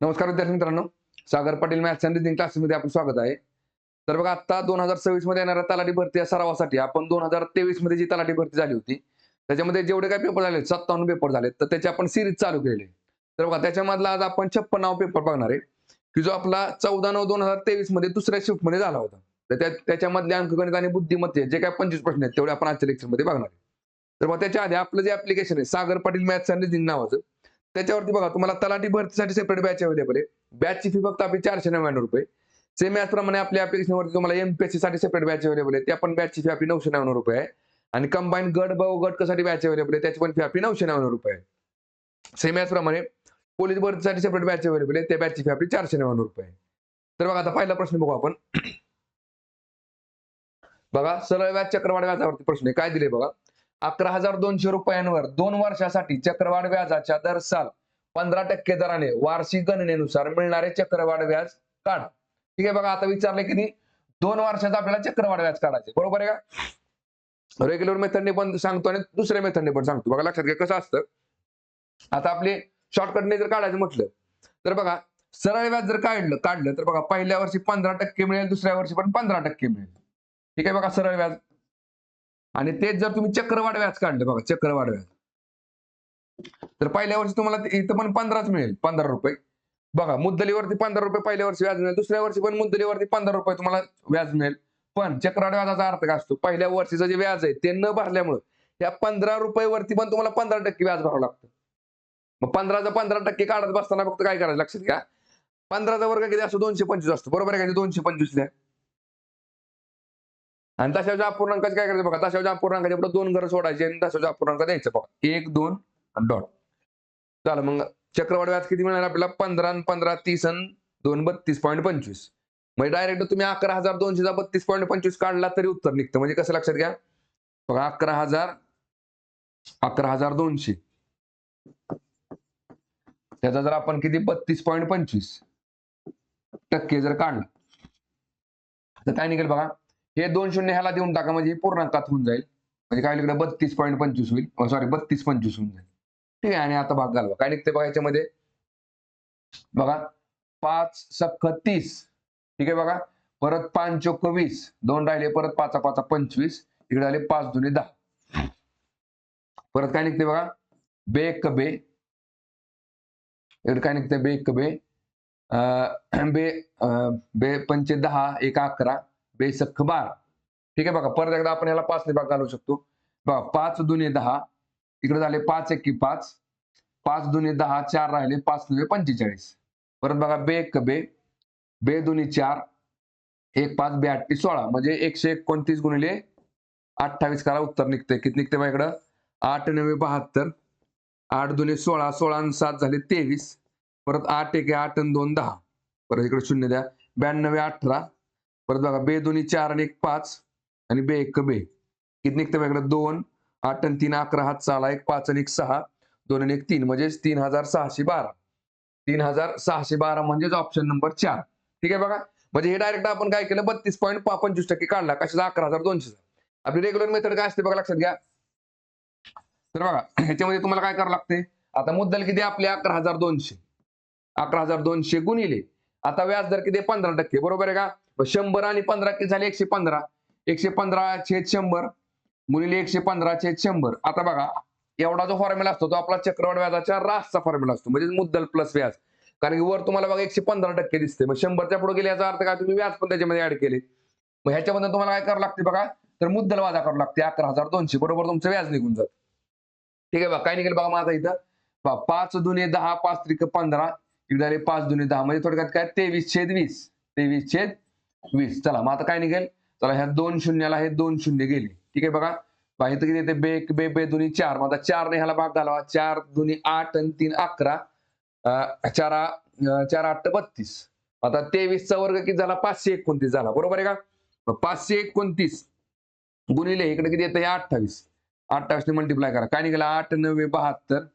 नमस्कार विद्यार्थी मित्रांनो, Sagar Patil maths and reasoning क्लासेसमध्ये आपलं स्वागत आहे. तर बघा, आता 2026 मध्ये येणाऱ्या तलाठी भरती या सरावासाठी आपण 2023 मध्ये जी तलाठी भरती झाली होती त्याच्यामध्ये जेवढे काही पेपर झाले 57 पेपर झाले, तर त्याची आपण सिरीज चालू केलेली. तर बघा, त्याच्यामधला आज आपण 56वा पेपर बघणार आहे, की जो आपला 14/9/2023 मध्ये दुसऱ्या शिफ्ट मध्ये झाला होता. तर त्याच्यामधले अंकगणित आणि बुद्धिमत्ते जे काही 25 प्रश्न आहेत तेवढे आपण आजच्या लेक्चर मध्ये बघणार आहे. तर मग त्याच्या आधी आपलं जे ऍप्लिकेशन आहे Sagar Patil maths and reasoning नावाचं, त्याच्यावरती बघा तुम्हाला तलाठी भरतीसाठी सेपरेट बॅच अवेलेबल आहे. बॅचची फी फक्त आपली 499 रुपये. सेम याचप्रमाणे आपल्या ऍप्लिकेशनवरती तुम्हाला एमपीएससी साठी सेपरेट बॅच अवेलेबल आहे. त्या पण बॅचची फी आपली 999 रुपये आहे. आणि कंबाईन गट ब गट क साठी बॅच अवेलेबल आहे. त्याची पण फी आपली 999 रुपये आहे. सेम याचप्रमाणे पोलीस भरतीसाठी सेपरेट बॅच अवेलेबल आहे. त्या बॅचची फी आपली 499 रुपये आहे. तर बघा, आता पहिला प्रश्न बघू आपण. बघा, सरळ व्याज चक्रवाढ व्याजावरती प्रश्न आहे. काय दिले बघा, 11,200 रुपयांवर 2 वर्षासाठी चक्रवाढ व्याजाच्या दर साल 15% दराने वार्षिक गणनेनुसार मिळणारे चक्रवाढ व्याज काढ. ठीक आहे बघा, आता विचारले किती 2 वर्षाचा आपल्याला चक्रवाढ व्याज काढायचे, बरोबर आहे का? रेग्युलर मेथडने पण सांगतो आणि दुसऱ्या मेथडने पण सांगतो. बघा, लक्षात घ्या कसं असतं. आता आपले शॉर्टकटने जर काढायचं म्हटलं तर बघा, सरळ व्याज जर काढलं तर बघा, पहिल्या वर्षी 15% मिळेल, दुसऱ्या वर्षी पण 15% मिळेल. ठीक आहे बघा, सरळ व्याज. आणि तेच जर तुम्ही चक्रवाढ व्याज काढलं, बघा चक्रवाढ व्याज, तर पहिल्या वर्षी तुम्हाला इथं पण 15च मिळेल, 15 रुपये. बघा, मुद्दलीवरती 15 रुपये पहिल्या वर्षी व्याज मिळेल, दुसऱ्या वर्षी पण मुद्दलीवरती 15 रुपये तुम्हाला व्याज मिळेल. पण चक्रवाढ व्याजाचा अर्थ काय असतो, पहिल्या वर्षीचं जे व्याज आहे ते न भरल्यामुळे त्या 15 रुपये वरती पण तुम्हाला 15% व्याज भरावं लागतं. मग 15चं 15% काढत बसताना फक्त काय करायचं लक्षात घ्या, 15चा वर्ग किती असतो, 225 असतो, बरोबर आहे का? 225 द्या. आणि दशांशच्या अपूर्णांकाचे काय करायचं बघा, दशांशच्या अपूर्णांकाच्या पुढे 2 घरं सोडायचे आणि दशांशच्या अपूर्णांक द्यायचं बघा, 1 2 डॉट. चला, मग चक्रवाढ व्याज किती मिळणार आपल्याला, 15 आणि 15 30 आणि 2 32.25. म्हणजे डायरेक्ट तुम्ही 11,200 चा 32.25 काढला तरी उत्तर निघतं. म्हणजे कसं लक्षात घ्या बघा, 11,200 त्याचा जर आपण किती 32.25% जर काढला तर काय निघेल बघा, हे 2 शून्य ह्याला देऊन टाका, म्हणजे हे पूर्णांकात होऊन जाईल. म्हणजे काय लिहिलं, 32.25 होईल, सॉरी 32.25 होऊन जाईल. ठीक आहे. आणि आता भाग घालवा, काय निघते बघा याच्यामध्ये बघा, 5 सख्ख 30. ठीक आहे बघा, परत 5 चोक्क 20, 2 राहिले, परत 5 5 25, इकडे आले 5 दुने 10. परत काय निघते बघा, बे एक बे, इकडे काय निघते बे एक बे, बे बे पंचे 10, 1 11, बे सख्ख 12. ठीक आहे बघा, परत एकदा आपण ह्याला 5 ने भाग घालू शकतो. बघा, 5 दुने 10, इकडे झाले 5 एकी 5, 5 दुने 10, 4 राहिले, 5 दुने 45. परत बघा, बे एक बे, बे दुनी 4, 1 5 बे 8 16, म्हणजे 129 गुणिले 28 करा, उत्तर निघते. किती निघते बघा इकडं, 8 9 72, 8 दुने 16, 16 आणि 7 झाले 23, परत 8 1 8 आणि 2 10, परत इकडे शून्य द्या, 92 18, परत बघा, बे दोन्ही 4 आणि 1 5, आणि बे एक बे, किती निघते बघा इकडे, 2 8 आणि 3 11, हात चाला, 1 5 आणि 1 6, 2 आणि 1 3, म्हणजे 3612. 3612 म्हणजेच ऑप्शन नंबर 4. ठीक आहे बघा, म्हणजे हे डायरेक्ट आपण काय केलं, 32.25% काढला, कशाचा, 11,200. आपली रेग्युलर मेथड काय असते बघा, लक्षात घ्या. तर बघा, ह्याच्यामध्ये तुम्हाला काय करावं लागते, आता मुद्दल किती आपले 11,200, 11,200 गुणिले, आता व्याज दर किती 15%, बरोबर आहे का? 100 आणि 15 किती झाले, 115, 115 छेद 100 गुणिले 115 छेद 100. आता बघा, एवढा जो फॉर्म्युला असतो तो आपला चक्रवाढ व्याजाच्या रासचा फॉर्म्युला असतो, म्हणजे मुद्दल प्लस व्याज. कारण की वर तुम्हाला बघा 115% दिसते, मग 100च्या पुढे गेले याचा अर्थ काय, तुम्ही व्याज पण त्याच्यामध्ये ऍड केले. मग ह्याच्यामध्ये तुम्हाला काय करावं लागते बघा, तर मुद्दल वजा करावं लागते 11,200, बरोबर तुमचं व्याज निघून जात. ठीक आहे बघा, काय निघेल बघा माझा इथं, 5 दुने 10, 5 त्रिक 15, इकडे आले 5 दुने 10, म्हणजे थोडक्यात काय 23/20, 23/20. चला, मग आता काय निघेल, चला ह्या 2 शून्याला हे 2 शून्य गेले. ठीक आहे बघा, इथं किती येते, बे एक बे, बे दुनी 4, मग आता 4 ने ह्याला भाग घालावा, 4 दुनी 8 आणि 3 11, 4 4 8 32. आता 23चा वर्ग किती झाला, 529 झाला, बरोबर आहे का? मग 529 गुणिले इकडे किती येतं, हे 28, 28 ने मल्टिप्लाय करा, काय निघाला, 8 9 72,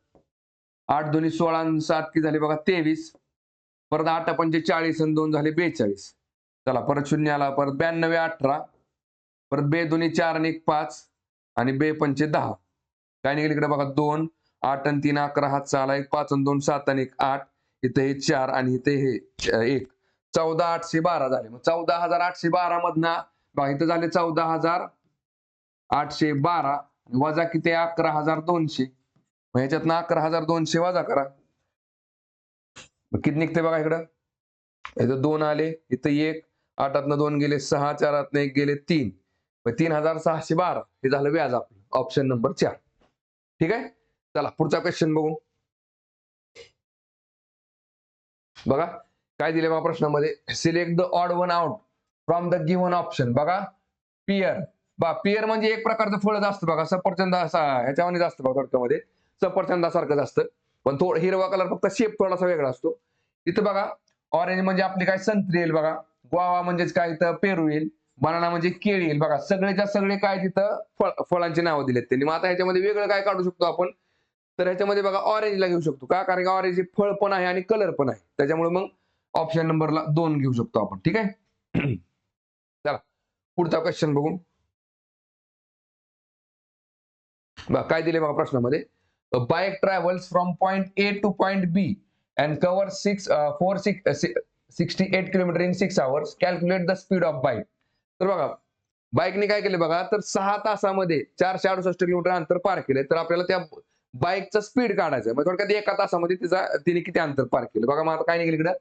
8 दोन्ही 16 आणि 7 किती झाले बघा 23, परत 8 पंचे 40 आणि 2 झाले 42. चला, परत शून्य आला, परत 92 18, परत बे दोन्ही 4 आणि 1 5, आणि बे पंचे 10, काय निघेल इकडे बघा, 2 8 आणि 3 11, हात 6 1 5 आणि 2 7 आणि 1 8, इथे हे 4 आणि इथे हे 1. 14,812 झाले. मग 14,812 मधनं बघा इथं झाले 14,812 वजा किती 11,200. मग ह्याच्यातनं 11,200 वजा करा. मग किती निघते बघा इकडं. इथं 2 आले, इथं 1, 8तनं 2 गेले 6, 4तनं 1 गेले 3. मग 3,612 हे झालं व्याज आपलं. Option number 4. ठीक आहे. चला पुढचा क्वेश्चन बघू. बघा काय दिले बघा प्रश्नामध्ये. Select the odd one out from the given option. बघा पियर. पियर म्हणजे एक प्रकारचं फळच असतं बघा. सफरचंद ह्याच्यामध्ये असतं बघा थोडक्यामध्ये. सफरचंदासारखंच असतं. पण थोडं हिरवा कलर फक्त शेप थोडासा वेगळा असतो. इथं बघा ऑरेंज म्हणजे आपली काय संत्री येईल बघा. ग्वावा म्हणजेच काय इथं पेरू येईल. बनाना म्हणजे केळी येईल बघा. सगळेच्या सगळे काय तिथं फळांची नावं दिलेत त्यांनी. मग आता ह्याच्यामध्ये वेगळं काय काढू शकतो आपण. तर ह्याच्यामध्ये बघा ऑरेंजला घेऊ शकतो का, कारण की ऑरेंज फळ पण आहे आणि कलर पण आहे. त्याच्यामुळे मग ऑप्शन नंबरला 2 घेऊ शकतो आपण. ठीक आहे. चला पुढचा क्वेश्चन बघू. बघा काय दिले बघा प्रश्नामध्ये. Bike travels from point A to point B and cover 68 kilometres in 6 hours. Calculate the speed of bike. तर बघा बाईकने काय केले बघा, तर 6 तासामध्ये 468 किलोमीटर अंतर पार केले. तर आपल्याला त्या बाईकचा स्पीड काढायचा. मग थोडक्यात एका तासामध्ये तिने किती अंतर पार केलं बघा. मग आता काय निघेल इकडं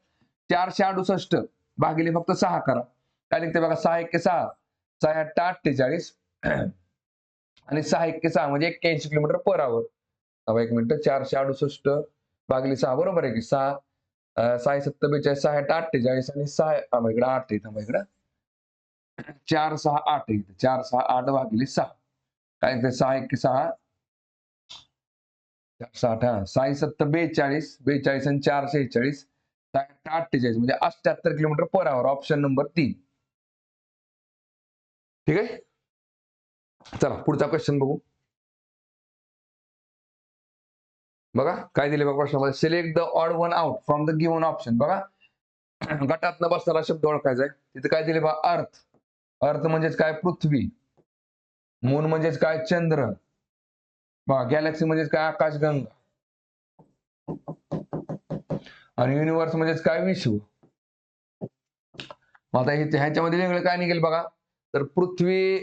468 भागिले फक्त 6 करा. काय निघते बघा 6 1 6, 6 8 48 आणि 6 1 6 म्हणजे 81 किलोमीटर पर आवर. हवा 1 मिनिट. 468 भागिले 6 बरोबर आहे की 6 6 7 42 6 8 48 आणि 6 इकडे 8 आहे. थांबा इकडे 4 6 8 आहे. 4 6 8 भागिले 6 काय निघते 6 1 6 60 6 7 42 42 आणि 4 46 48 म्हणजे 78 kilometre per hour. Option number 3. ठीक आहे. चला पुढचा क्वेश्चन बघू. बघा काय दिले बघा प्रश्नामध्ये. Select the odd one out from the given option. बघा गटातनं बसणारा शब्द ओळखायचा आहे. तिथे काय दिले बघा अर्थ. अर्थ म्हणजेच काय पृथ्वी. मून म्हणजेच काय चंद्र. बघा गॅलेक्सी म्हणजेच काय आकाशगंगा. आणि युनिव्हर्स म्हणजेच काय विश्व. आता ह्याच्यामध्ये वेगळं काय निघेल बघा. तर पृथ्वी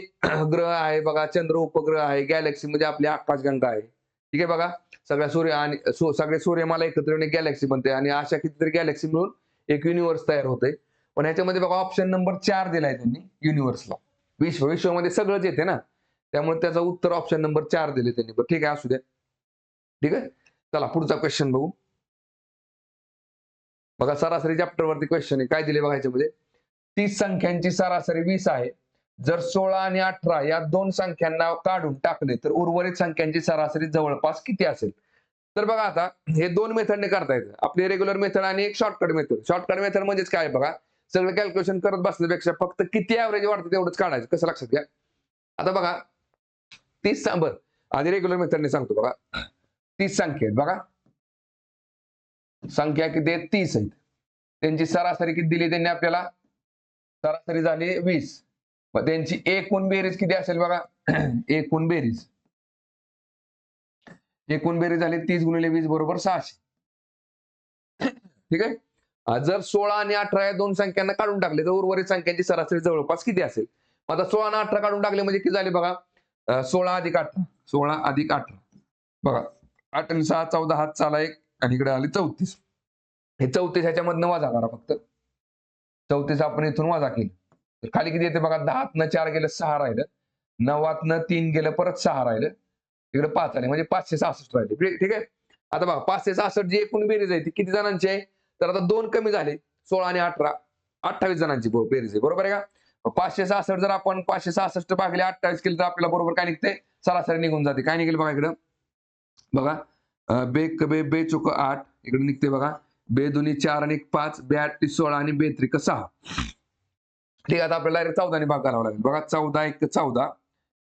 ग्रह आहे बघा, चंद्र उपग्रह आहे, गॅलेक्सी म्हणजे आपली आकाशगंगा आहे. ठीक आहे बघा. सगळ्या सूर्य आणि सगळे सूर्यमाला एकत्र येऊन एक गॅलेक्सी बनते आणि अशा कितीतरी गॅलेक्सी मिळून एक युनिव्हर्स तयार होते. पण ह्याच्यामध्ये बघा ऑप्शन नंबर 4 दिलाय त्यांनी युनिव्हर्सला. विश्वामध्ये सगळंच येते ना, त्यामुळे त्याचं उत्तर ऑप्शन नंबर 4 दिले त्यांनी. पण ठीक आहे असू द्या. ठीक आहे. चला पुढचा क्वेश्चन बघू. बघा सरासरी चॅप्टर वरती क्वेश्चन आहे. काय दिले बघा ह्याच्यामध्ये. 30 संख्यांची सरासरी 20 आहे. जर 16 आणि 18 या दोन संख्यांना काढून टाकले तर उर्वरित संख्यांची सरासरी जवळपास किती असेल. तर बघा आता हे 2 मेथडने करता येतं. आपली रेग्युलर मेथड आणि एक शॉर्टकट मेथड. शॉर्टकट मेथड म्हणजेच काय बघा, सगळं कॅल्क्युलेशन करत बसण्यापेक्षा फक्त किती ऍव्हरेज वाढतं तेवढंच काढायचं. कसं लक्षात घ्या. आता बघा 30 आधी रेग्युलर मेथडने सांगतो बघा. 30 संख्या आहेत बघा. संख्या किती आहेत 30 आहेत. त्यांची सरासरी किती दिली त्यांनी आपल्याला. सरासरी झाली 20. मग त्यांची एकूण बेरीज किती असेल बघा. एकूण बेरीज झाली 30 गुणिले 20 बरोबर 600. ठीक आहे. जर 16 आणि 18 या दोन संख्यांना काढून टाकले तर उर्वरित संख्यांची सरासरी जवळपास किती असेल. आता 16 आणि 18 काढून टाकले म्हणजे किती झाले बघा. 16 अधिक 18 16 अधिक 18 बघा 8 आणि 6 14 हात चाला 1 आणि इकडे आले 34. हे 34 ह्याच्यामधनं वजा करा फक्त. 34 आपण इथून वजा केलं तर खाली किती येते बघा. 10तनं 4 गेलं 6 राहिलं. 9तनं 3 गेलं परत 6 राहिलं. इकडे 5 आले म्हणजे 566 राहिले. ठीक आहे. आता बघा 566 जी एकूण बेरीज आहे ती किती जणांची आहे. तर आता 2 कमी झाले. 16 आणि 18 28 जणांची बेरीज आहे. बरोबर आहे का. 566 जर आपण 566 भागिले 28 केलं तर आपल्याला बरोबर काय निघते. सरासरी निघून जाते. काय निघेल बघा इकडं. बघा बे बे चुक 8 इकडे निघते बघा. बे दोन्ही 4 आणि 5 बे 8 16 आणि बे 3 6. ठीक आहे. आता आपल्याला 14 ने भाग करावा लागेल बघा. 14 1 14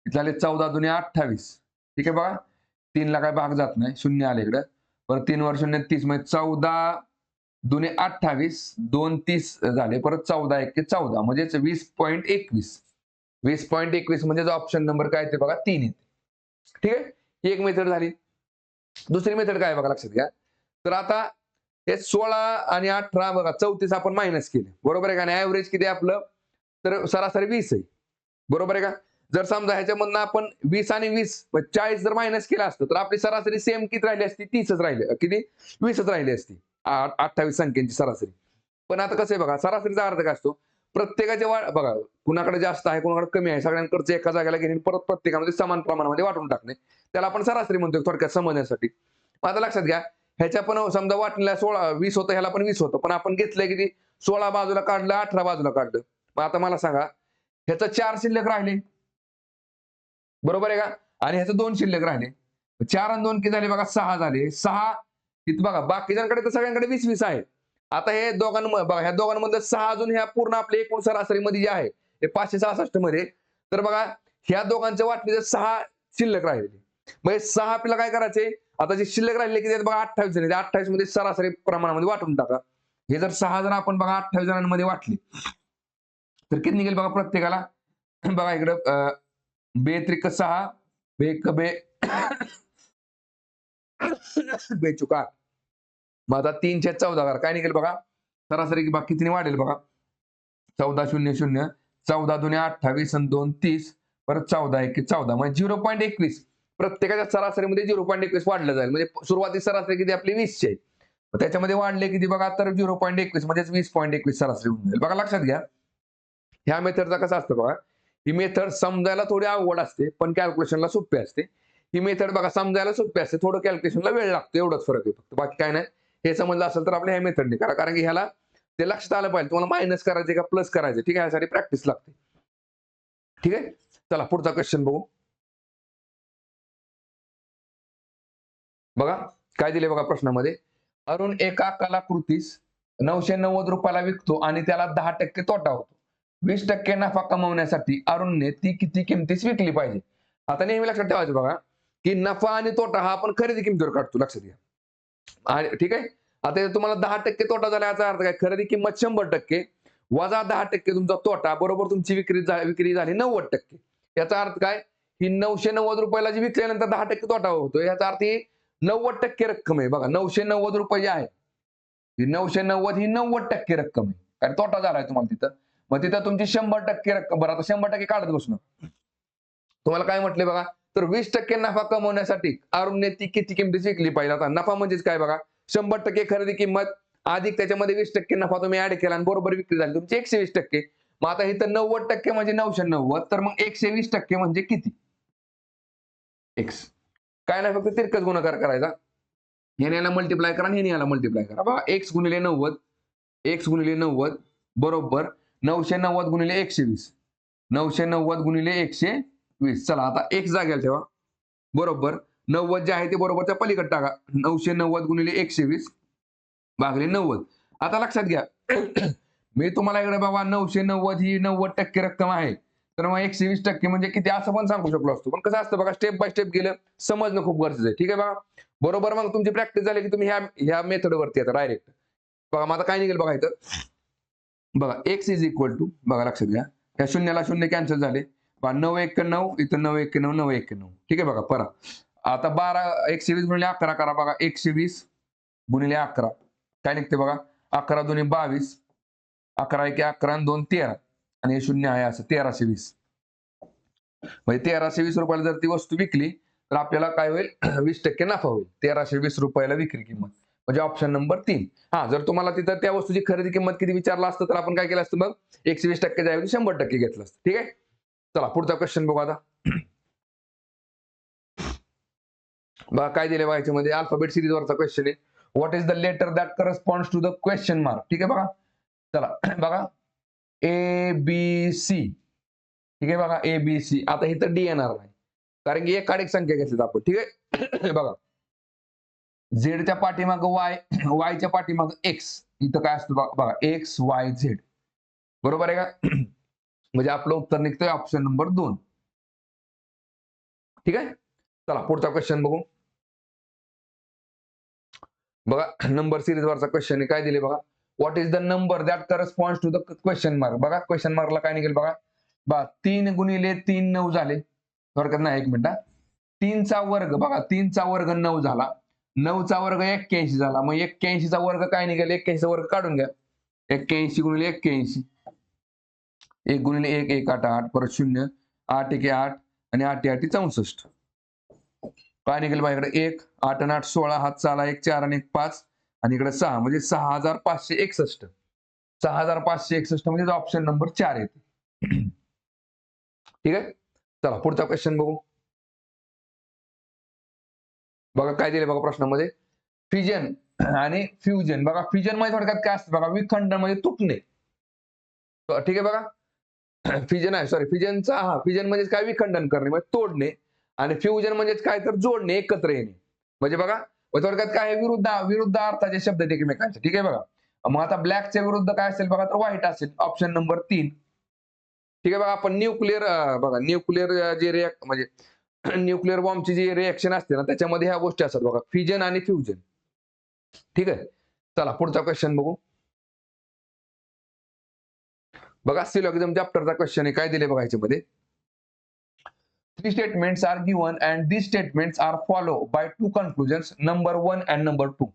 इथले 14 दुने 28. ठीक आहे बघा. 3 ला काय भाग जात नाही. 0 आले इकडं. परत 3 वर 0 30 म्हणजे 14 दुने 28 2 30 झाले. परत 14 1 14 म्हणजेच 20.21. 20.21 म्हणजे ऑप्शन नंबर काय येते बघा 3 येते. ठीक आहे. ही एक मेथड झाली. दुसरी मेथड काय बघा लक्षात घ्या. तर आता हे 16 आणि 18 बघा 34 आपण मायनस केले, बरोबर आहे का? आणि ऍव्हरेज किती आहे आपलं? तर सरासरी 20 आहे, बरोबर आहे का? जर समजा ह्याच्यामधनं आपण 20 आणि 20 40 जर मायनस केलं असतं तर आपली सरासरी सेम किती राहिली असती? 30च राहिली, किती? 20च राहिली असती. 28 संख्यांची सरासरी. पण आता कसं आहे बघा, सरासरीचा अर्थ काय असतो? प्रत्येकाच्या बघा, कुणाकडे जास्त आहे, कुणाकडे कमी आहे, सगळ्यांकडचं एका जागेला घेणे परत प्रत्येकामध्ये समान प्रमाणामध्ये वाटून टाकणे. त्याला आपण सरासरी म्हणतोय थोडक्यात समजण्यासाठी. मग आता लक्षात घ्या, ह्याच्या पण समजा वाटलेला 16 20 होतं, ह्याला पण 20 होतं. पण आपण घेतलंय किती? 16 बाजूला काढलं, 18 बाजूला काढलं. मग आता मला सांगा, ह्याचं 4 शिल्लक राहिले, बरोबर आहे का? आणि ह्याचं 2 शिल्लक राहिले. 4 आणि 2 किती झाले बघा? 6 झाले. 6 इथं बघा, बाकीच्यांकडे तर सगळ्यांकडे 20-20 आहे. आता हे बघा, ह्या दोघांमधलं 6 अजून ह्या पूर्ण आपल्या एकूण सरासरीमध्ये जे आहे, हे 566 मध्ये, तर बघा ह्या दोघांच्या वाटणीचे 6 शिल्लक राहिलेले. मग हे 6 आपल्याला काय करायचे? आता जे शिल्लक राहिले किती आहेत बघा? 28 जण. 28 मध्ये सरासरी प्रमाणामध्ये वाटून टाका. हे जर 6 जण आपण बघा 28 जणांमध्ये वाटली, तर किती निघेल बघा प्रत्येकाला? बघा इकडं बे त्रिक 6, बेक बे बेचुका. मग आता 314 करा. काय निघेल बघा? सरासरी बघा कितीने वाढेल बघा? 14,00,00, 14 दुने 28 आणि 2 30, परत 14 एके 14, म्हणजे 0.21. प्रत्येकाच्या सरासरीमध्ये 0.21 वाढलं जाईल. म्हणजे सुरुवातीची सरासरी किती आपली 20 ची आहे. मग त्याच्यामध्ये वाढले किती बघा? तर 0.21 म्हणजेच 20.21 सरासरी होऊन जाईल. बघा लक्षात घ्या. ह्या मेथडचा कसा असतं बघा? ही मेथड समजायला थोडी अवघड असते, पण कॅल्क्युलेशनला सोपी असते. ही मेथड बघा समजायला सोपी असते, थोडं कॅल्क्युलेशनला वेळ लागतो, एवढाच फरक आहे फक्त, बाकी काय नाही. हे समजलं असेल तर आपल्या ह्या मेथडने करा, कारण की ह्याला ते लक्षात आलं पाहिजे तुम्हाला मायनस करायचे का प्लस करायचे. ठीक आहे, यासाठी प्रॅक्टिस लागते. ठीक आहे, चला पुढचा क्वेश्चन बघू. बघा काय दिले बघा प्रश्नामध्ये. अरुण एका कलाकृतीस 990 रुपयाला विकतो आणि त्याला 10% तोटा होतो. 20% नफा कमवण्यासाठी अरुणने ती किती किमतीस विकली पाहिजे? आता नेहमी लक्षात ठेवायचं बघा, की नफा आणि तोटा हा आपण खरेदी किमतीवर काढतो, लक्षात घ्या. आणि ठीक आहे, आता इथे तुम्हाला 10% तोटा झाला, याचा अर्थ काय? खरेदी किंमत 100% वजा 10% तुमचा तोटा, बरोबर तुमची विक्री झाली 90%. याचा अर्थ काय? ही 990 रुपयाला जी विकल्यानंतर 10% तोटा होतो, याचा अर्थ ही 90% रक्कम आहे. बघा 990 रुपये जे आहे, ही 990 ही 90% रक्कम आहे. कारण तोटा झालाय तुम्हाला तिथं. मग तिथं तुमची 100% रक्कम. बरं आता 100% काढत बसणं. तुम्हाला काय म्हटले बघा? तर 20% नफा कमवण्यासाठी अरुणने ती किती किमतीत विकली पाहिजे? आता नफा म्हणजेच काय बघा? 100% खरेदी किंमत अधिक त्याच्यामध्ये 20% नफा तुम्ही ऍड केला आणि बरोबर विक्री झाली तुमची 120%. मग आता इथं 90% म्हणजे 990, तर मग 120% म्हणजे किती? एक्स. काय नाही, फक्त तिरकस गुणाकार करायचा. ह्याने याला मल्टिप्लाय करा आणि ह्याने याला मल्टिप्लाय करा. बघा x गुणिले 90, x गुणिले 90 बरोबर 990 गुणिले 120. 990 गुणिले 120. चला आता x जागेला ठेवा. बरोबर 90 जे आहे ते बरोबरच्या पलीकडे टाका. 990 गुणिले 120 भागले 90. आता लक्षात घ्या. मी तुम्हाला इकडे बाबा 990 ही 90% रक्कम आहे. तर मग 120% म्हणजे किती असं पण सांगू शकलो असतो. पण कसं असतं बघा, स्टेप बाय स्टेप गेलं समजणं खूप गरजेचं आहे. ठीक आहे बघा. बरोबर मग तुमची प्रॅक्टिस झाली की तुम्ही ह्या मेथडवरती आता डायरेक्ट. बघा मग आता काय निघेल बघा इथं. बघा x इज इक्वल टू, बघा लक्षात घ्या. या शून्याला शून्य कॅन्सल झाले. 9 1 9, इथं 9 1 9 9 1 9. ठीक आहे बघा परा. आता 120 गुणिले 11 करा बघा. 120 गुणिले 11 काय निघते बघा? 11 दुने 22, 11 1 11 आणि 2 13, आणि हे शून्य आहे असं 1320. म्हणजे 1320 रुपयाला जर ती वस्तू विकली तर आपल्याला काय होईल? 20% नफा होईल. 1320 रुपयाला विक्री किंमत, म्हणजे ऑप्शन नंबर 3. हा, जर तुम्हाला तिथं त्या वस्तूची खरेदी किंमत किती विचारला असतं तर आपण काय केलं असतं? मग 120% ऐवजी 100% घेतलं असतं. ठीक आहे, चला पुढचा क्वेश्चन बघू आता. बघा काय दिले बघा याच्यामध्ये, अल्फाबेट सिरीज वरचा क्वेश्चन आहे. What is the letter that corresponds to the question mark? ठीक आहे बघा. चला बघा, ए बी सी. ठीक आहे बघा, ए बी सी. आता इथं डी येणार नाही, कारण की एक संख्या घेतलीत आपण. ठीक आहे. बघा झेडच्या पाठीमाग वाय, वायच्या पाठीमाग एक्स, इथं काय असतं बघा, एक्स वाय झेड. बरोबर आहे का? म्हणजे आपलं उत्तर निघतंय ऑप्शन नंबर 2. ठीक आहे, चला पुढचा क्वेश्चन बघू. बघा नंबर सिरीज वरचा क्वेश्चन आहे. काय दिले बघा? What is the number that corresponds to the question mark? बघा क्वेश्चन मार्कला काय निघेल बघा. 3 गुणिले 3 9 झाले. थोडक्यात नाही, 1 मिनिट. 3 चा वर्ग बघा, 3 चा वर्ग 9 झाला. 9चा वर्ग 81 झाला. मग 81चा वर्ग काय निघेल? 81चा वर्ग काढून घ्या. 81 गुणिले 81. 1 गुणिले 1, 1 8 8 परत 0, 8 1 8 आणि 8 8 64. काय निघेल बघा इकडे? 1 8 आणि 8 16, हात चाला 1 4 आणि 1 5 आणि इकडे 6 म्हणजे 6561. 6561 म्हणजे ऑप्शन नंबर 4 येते. ठीक आहे. चला पुढचा क्वेश्चन बघू. बघा काय दिले बघा प्रश्नामध्ये. फिजन आणि फ्युजन. बघा फिजन मध्ये थोडक्यात काय असतं बघा? विखंडन म्हणजे तुटणे. ठीक आहे बघा. फिजन आहे, सॉरी फिजनचा फिजन म्हणजे काय? विखंडन करणे म्हणजे तोडणे. आणि फ्युजन म्हणजे काय? तर जोडणे, एकत्र येणे. म्हणजे बघा थोडक्यात काय आहे? विरुद्ध अर्थाचे शब्द आहेत एकमेकांचे. ठीक आहे बघा. मग आता ब्लॅकच्या विरुद्ध काय असेल बघा? तर व्हाईट असेल. Option number 3. ठीक आहे बघा. आपण न्यूक्लिअर बघा न्यूक्लिअर जे रिॲक्ट म्हणजे न्यूक्लिअर बॉम्बची जी रिएक्शन असते ना त्याच्यामध्ये ह्या गोष्टी असतात बघा, फिजन आणि फ्युजन. ठीक आहे. चला पुढचा क्वेश्चन बघू. बघा सिलॉगिझम चॅप्टरचा क्वेश्चन आहे. काय दिले बघा याच्यामध्ये. 3 statements are given and these statements are followed by 2 conclusions, number 1 and number 2.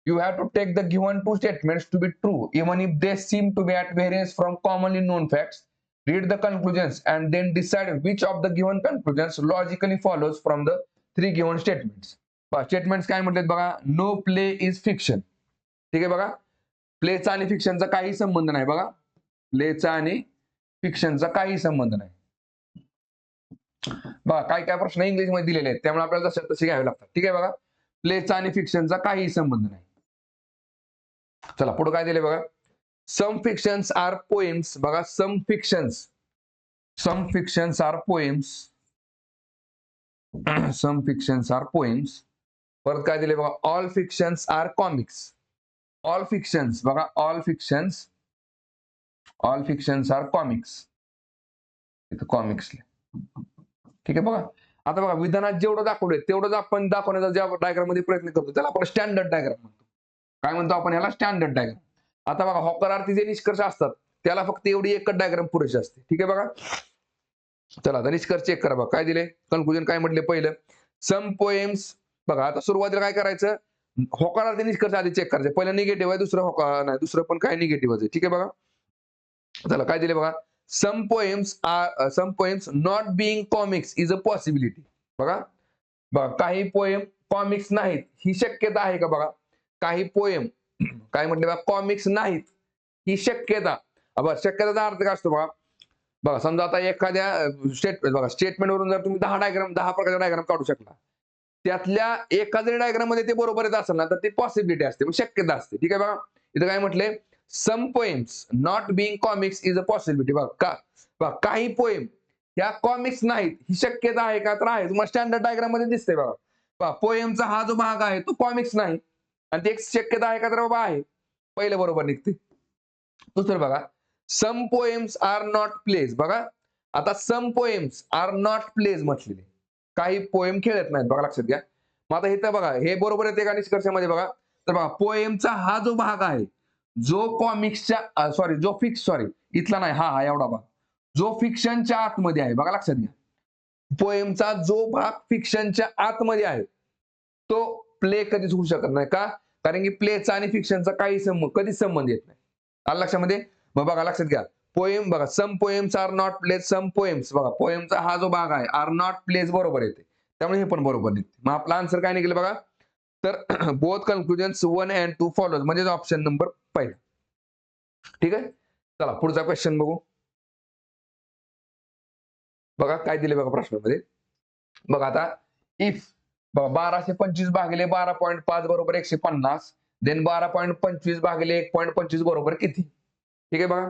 You have to take the given 2 statements to be true even if they seem to be at variance from commonly known facts. Read the conclusions and then decide which of the given conclusions logically follows from the 3 given statements. Statements काय म्हटलेत बघा? No play is fiction. ठीक आहे बघा. प्लेचा आणि फिक्शनचा काही संबंध नाही बघा. प्लेचा आणि फिक्शनचा काही संबंध नाही. बघा काय काय प्रश्न इंग्लिश मध्ये दिलेले आहेत त्यामुळे आपल्याला तसे घ्यावे लागतात. ठीक आहे बघा. प्लेचा आणि फिक्शनचा काही संबंध नाही. चला पुढे काय दिले बघा. Some fictions are poems. बघा some fictions are poems. Some fictions are poems. परत काय दिले बघा. All fictions are comics. All fictions बघा. All fictions are comics. इथं कॉमिक्स. ठीक आहे बघा. आता बघा विधानात जेवढं दाखवलंय तेवढंच आपण दाखवण्याचा ज्या डायग्राम मध्ये प्रयत्न करतो त्याला आपण स्टँडर्ड डायग्राम म्हणतो. काय म्हणतो आपण याला? Standard diagram. आता बघा हॉकरार्थी जे निष्कर्ष असतात त्याला फक्त एवढी एकच डायग्राम पुरेशी असते. ठीक आहे बघा. चला आता निष्कर्ष चेक करा बघा. काय दिले? कन्क्लुजन काय म्हटले पहिलं? सम पोएम्स. बघा आता सुरुवातीला काय करायचं? होकारार्थी निष्कर्ष आधी चेक करायचे. पहिलं निगेटिव्ह आहे, दुसरं नाही, दुसरं पण काय निगेटिव्ह आहे. ठीक आहे बघा. चला काय दिले बघा. Some poems not being comics is a possibility. बघा काही पोएम कॉमिक्स नाहीत ही शक्यता आहे का? बघा काही पोएम काय म्हटले बघा? कॉमिक्स नाहीत ही शक्यता. शक्यताचा अर्थ काय असतो बघा? बघा समजा आता एखाद्या स्टेटमेंट वरून जर तुम्ही 10 प्रकारच्या डायग्राम काढू शकला, त्यातल्या एका जरी डायग्राम मध्ये ते बरोबर येत असेल ना तर ती पॉसिबिलिटी असते, शक्यता असते. ठीक आहे बघा. इथं काय म्हटले? Some poems not being comics is a possibility. बघा काही पोएम ह्या कॉमिक्स नाहीत ही शक्यता आहे का? तर आहे. तुम्हाला स्टँडर्ड डायग्राम मध्ये दिसते बघा. पोएमचा हा जो भाग आहे तो कॉमिक्स नाही आणि ती एक शक्यता आहे का? तर बाबा आहे. पहिलं बरोबर निघते. दुसरं बघा. Some poems are not pledge. बघा आता सम पोएम्स आर नॉट प्लेज म्हटलेले. काही पोएम खेळत नाहीत. बघा लक्षात घ्या. मग आता इथं बघा हे बरोबर येते का निष्कर्षामध्ये? बघा तर बघा पोएमचा हा जो भाग आहे जो कॉमिक्सच्या इथला नाही, हा एवढा भाग जो फिक्शनच्या आतमध्ये आहे. बघा लक्षात घ्या. पोएमचा जो भाग फिक्शनच्या आतमध्ये आहे तो प्ले कधीच होऊ शकत नाही. का? कारण की प्लेचा आणि फिक्शनचा काही कधीच संबंध येत नाही. आलं लक्षामध्ये? मग बघा लक्षात घ्या. पोएम बघा some poems are not plays. Some poems बघा पोएमचा हा जो भाग आहे आर नॉट प्लेज बरोबर येते. त्यामुळे हे पण बरोबर निघते. मग आपला आन्सर काय निघेल बघा? तर बोथ कन्क्लुजन्स 1 and 2 फॉलोज म्हणजे ऑप्शन नंबर पहिला. ठीक आहे. चला पुढचा क्वेश्चन बघू. बघा काय दिले बघा प्रश्नामध्ये. बघा आता इफ 1225 भागिले 12.5 बरोबर 150 देन 12.25 भागिले 1.25 बरोबर किती? ठीक आहे बघा.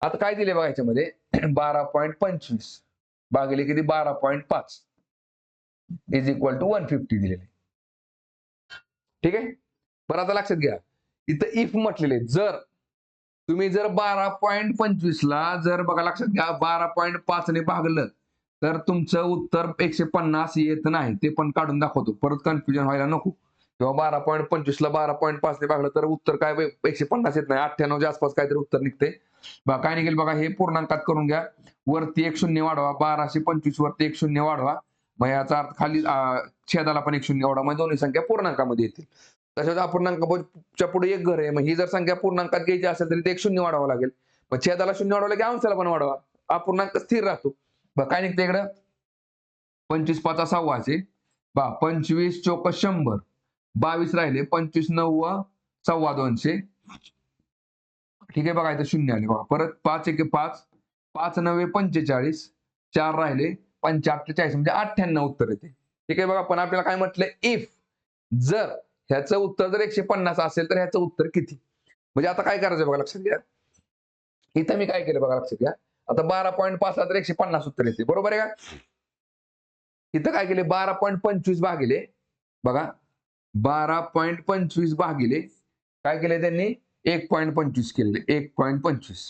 आता काय दिले बघा याच्यामध्ये 12.25 भागिले किती? 12.5 इज इक्वल टू 150 दिलेले. ठीक आहे. बरं आता लक्षात घ्या. इथं इफ म्हटलेले जर तुम्ही 12.25 ला जर बघा लक्षात घ्या 12.5 ने भागलं तर तुमचं उत्तर 150 येत नाही. ते पण काढून दाखवतो. परत कन्फ्युजन व्हायला नको. किंवा 12.25 ला 12.5 ने भागलं तर उत्तर काय 150 येत नाही. 98च्या आसपास काहीतरी उत्तर निघते. बघा काय निघेल बघा. हे पूर्णांकात करून घ्या. वरती एक शून्य वाढवा. 1225 वरती एक शून्य वाढवा मग याचा अर्थ खाली छेदाला पण एक शून्य वाढवा, म्हणजे दोन्ही संख्या पूर्णांकामध्ये येतील. तशाच अपूर्णांकाच्या पुढे एक घर आहे, मग ही जर संख्या पूर्णांकात घ्यायची असेल तरी ते एक शून्य वाढवावं लागेल. मग छेदाला शून्य वाढवलं की अंशाला पण वाढवा, अपूर्णांक स्थिर राहतो. बघ काय निघतं इकडं, 25 पाचा 600 बा 25 चोक 100, 22 राहिले, 25 9 सव्वा 200. ठीक आहे बघा, इथं शून्य आले बघा. परत 5 1 5, 5 9 45, 4 राहिले, 5 48 म्हणजे 98 उत्तर येते. ठीक आहे बघा. पण आपल्याला काय म्हटलंय, इफ जर ह्याचं उत्तर जर 150 असेल तर ह्याचं उत्तर किती. म्हणजे आता काय करायचं बघा, लक्षात घ्या. इथं मी काय केलं बघा, लक्षात घ्या. आता 12.5 ला तर 150 उत्तर येते, बरोबर आहे का. इथं काय केले, 12.25 भागिले बघा, 12.25 भागिले काय केले त्यांनी, 1.25 केले, 1.25.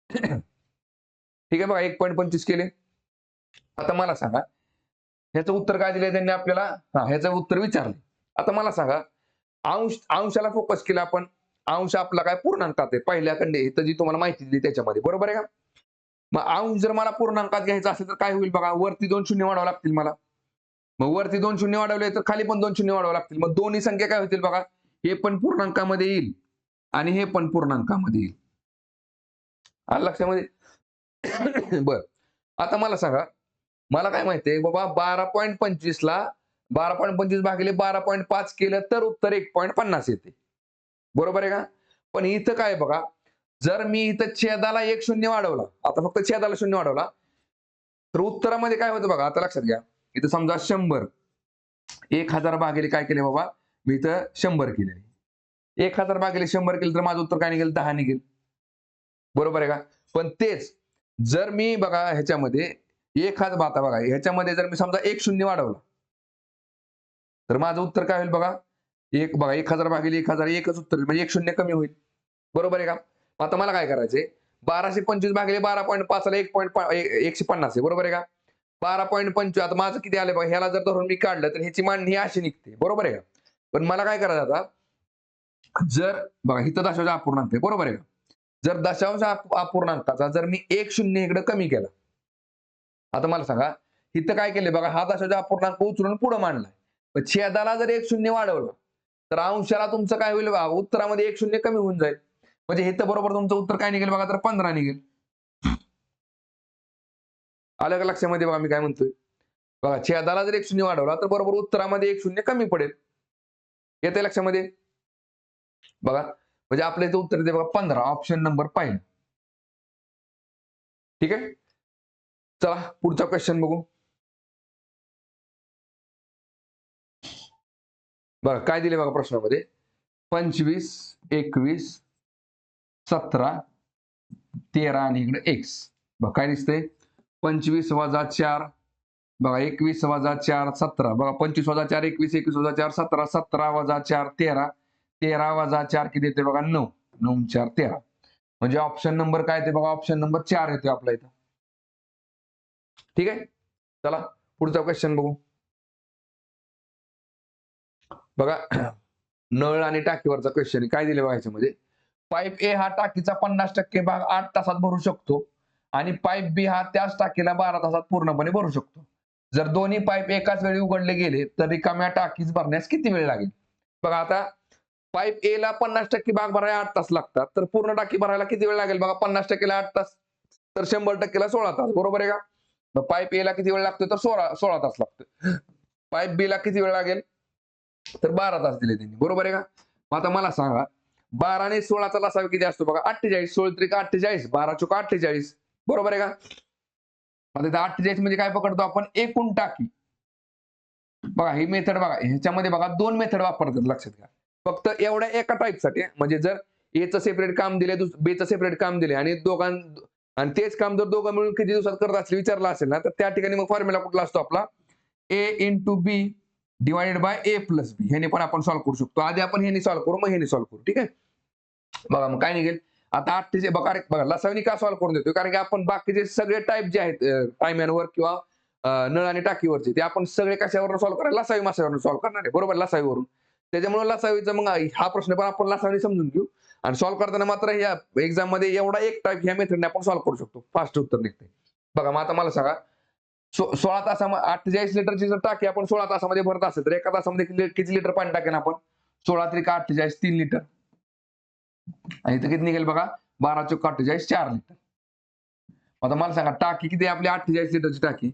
ठीक आहे बघा, 1.25 केले. आता मला सांगा ह्याचं उत्तर काय दिलंय त्यांनी आपल्याला, ह्याचं उत्तर विचारले. आता मला सांगा, अंशाला फोकस केला आपण, अंश आपला काय पूर्णांकात आहे पहिल्या इथं जी तुम्हाला माहिती दिली त्याच्यामध्ये, बरोबर आहे का. मग अंश जर मला पूर्णांकात घ्यायचा असेल तर काय होईल बघा, वरती 2 शून्य वाढवावं लागतील मला. मग वरती 2 शून्य वाढवले तर खाली पण 2 शून्य वाढवावं लागतील. मग दोन्ही संख्या काय होतील बघा, हे पण पूर्णांकामध्ये येईल आणि हे पण पूर्णांकामध्ये येईल. आलं लक्षामध्ये. बर, आता मला सांगा, मला काय माहितीये बाबा, 12.25 ला 12.25 भागिले 12.5 केलं तर उत्तर 1.50 येते, बरोबर आहे का. पण इथं काय बघा, जर मी इथं छेदाला 1 शून्य वाढवला, आता फक्त छेदाला शून्य वाढवला तर उत्तरामध्ये काय होतं बघा. आता लक्षात घ्या, इथं समजा 100, 1000 भागिले काय केले बाबा, मी इथं 100 केले. 1000 भागिले 100 केलं तर माझं उत्तर काय निघेल, 10 निघेल, बरोबर आहे का. पण तेच जर मी बघा ह्याच्यामध्ये 1000 आता बघा, ह्याच्यामध्ये जर मी समजा 1 शून्य वाढवला तर माझं उत्तर काय होईल बघा, एक बघा 1000 भागिले 1000 एकच उत्तर होईल, म्हणजे 1 शून्य कमी होईल, बरोबर आहे का. आता मला काय करायचंय, 1225 भागिले 12.5 ला 150 आहे, बरोबर आहे का. 12.25 आता माझं किती आले बघा, ह्याला जर धरून मी काढलं तर ह्याची मांडणी अशी निघते, बरोबर आहे का. पण मला काय करायचं आता, जर बघा इथं दशांश अपूर्णांक आहे, बरोबर आहे का. जर दशांश अपूर्णांकाचा जर मी 1 शून्य इकडे कमी केला, आता मला सांगा इथं काय केले बघा, हा दशांश अपूर्णांक उचलून पुढे मांडलाय. पण छेदाला जर 1 शून्य वाढवलं तर अंशाला तुमचं काय होईल बघा, उत्तरामध्ये 1 शून्य कमी होऊन जाईल. म्हणजे इथं बरोबर तुमचं उत्तर काय निघेल बघा, तर 15 निघेल. आलं का लक्षामध्ये बघा मी काय म्हणतोय. बघा छेदाला जर 1 शून्य वाढवला तर बरोबर उत्तरामध्ये 1 शून्य कमी पडेल. येते लक्षामध्ये बघा. म्हणजे आपल्या इथं उत्तर येते बघा 15, ऑप्शन नंबर पहिला. ठीक आहे. चला पुढचा क्वेश्चन बघू. बघा काय दिले बघा प्रश्नामध्ये, 25 21 17 13 आणि इकडे x. बघा काय दिसतंय, 25 वजा 4 बघा, 21 वजा 4 17 बघा, 25 वजा 4 21, 21 वजा 4 17, 17 वजा 4 13, 13 वजा 4 किती येते बघा, 9, 9 4 13. म्हणजे ऑप्शन नंबर काय येते बघा, ऑप्शन नंबर 4 येते आपल्या इथं. ठीक आहे. चला पुढचा क्वेश्चन बघू. बघा नळ आणि टाकीवरचा क्वेश्चन काय दिले बघा याच्यामध्ये, पाईप ए हा टाकीचा 50% भाग 8 तासात भरू शकतो आणि पाईप बी हा त्याच टाकीला 12 तासात पूर्णपणे भरू शकतो. जर दोन्ही पाईप एकाच वेळी उघडले गेले तर रिकाम्या टाकीस भरण्यास किती वेळ लागेल. बघा आता पाईप ए ला 50% भाग भरायला 8 तास लागतात, तर पूर्ण टाकी भरायला किती वेळ लागेल बघा, 50% ला 8 तास तर 100% ला 16 तास, बरोबर आहे का. मग पाईप ए ला किती वेळ लागतो तर 16 तास लागतो. पाईप बी ला किती वेळ लागेल तर 12 तास दिले त्यांनी, बरोबर आहे का. मग आता मला सांगा 12 आणि 16चा लसावा किती असतो बघा, 48, 16 त्रिक 48, 12 चोक 48, बरोबर आहे का. आता 48 म्हणजे काय पकडतो आपण, एकूण टाकी. बघा ही मेथड बघा, ह्याच्यामध्ये बघा 2 मेथड वापरतात लक्षात घ्या. फक्त एवढ्या एका टाईपसाठी, म्हणजे जर एचं सेपरेट काम दिले, बीचं सेपरेट काम दिले आणि आणि तेच काम जर दोघं मिळून किती दिवसात करत असले विचारलं असेल ना, तर त्या ठिकाणी मग फॉर्म्युला कुठला असतो आपला, A into B divided by A plus B. ह्याने पण आपण सॉल्व्ह करू शकतो. आधी आपण ह्याने सॉल्व्ह करू, मग ह्याने सॉल्व्ह करू. ठीक आहे. बघा मग काय निघेल आता 8 बघा लसावनी का सॉल्व्ह करून देतो, कारण की आपण बाकीचे सगळे टाईप जे आहेत टायमॅनवर किंवा नळ आणि टाकीवरचे, ते आपण सगळे कशावर सॉल्व्ह करणार, लसावी मासावर सॉल्व्ह करणार आहे, बरोबर, लसावीवरून. त्याच्यामुळे लसावीचा मग हा प्रश्न पण आपण लसावी समजून घेऊ आणि सॉल्व्ह करताना मात्र या एक्झाम मध्ये एवढा एक टाईप ह्या मेथडने आपण सॉल्व्ह करू शकतो, फास्ट उत्तर निघते. बघा मग आता मला सांगा 16 तासामध्ये 48 लिटरची जर टाकी आपण 16 तासामध्ये भरत असेल तर एका तासामध्ये किती लिटर पाणी टाकेन आपण? 16 त्रिक 48 3 लिटर. आणि इथं किती निघेल बघा? 12 चोक 48 4 लिटर. आता मला सांगा टाकी किती आपली 48 लिटरची टाकी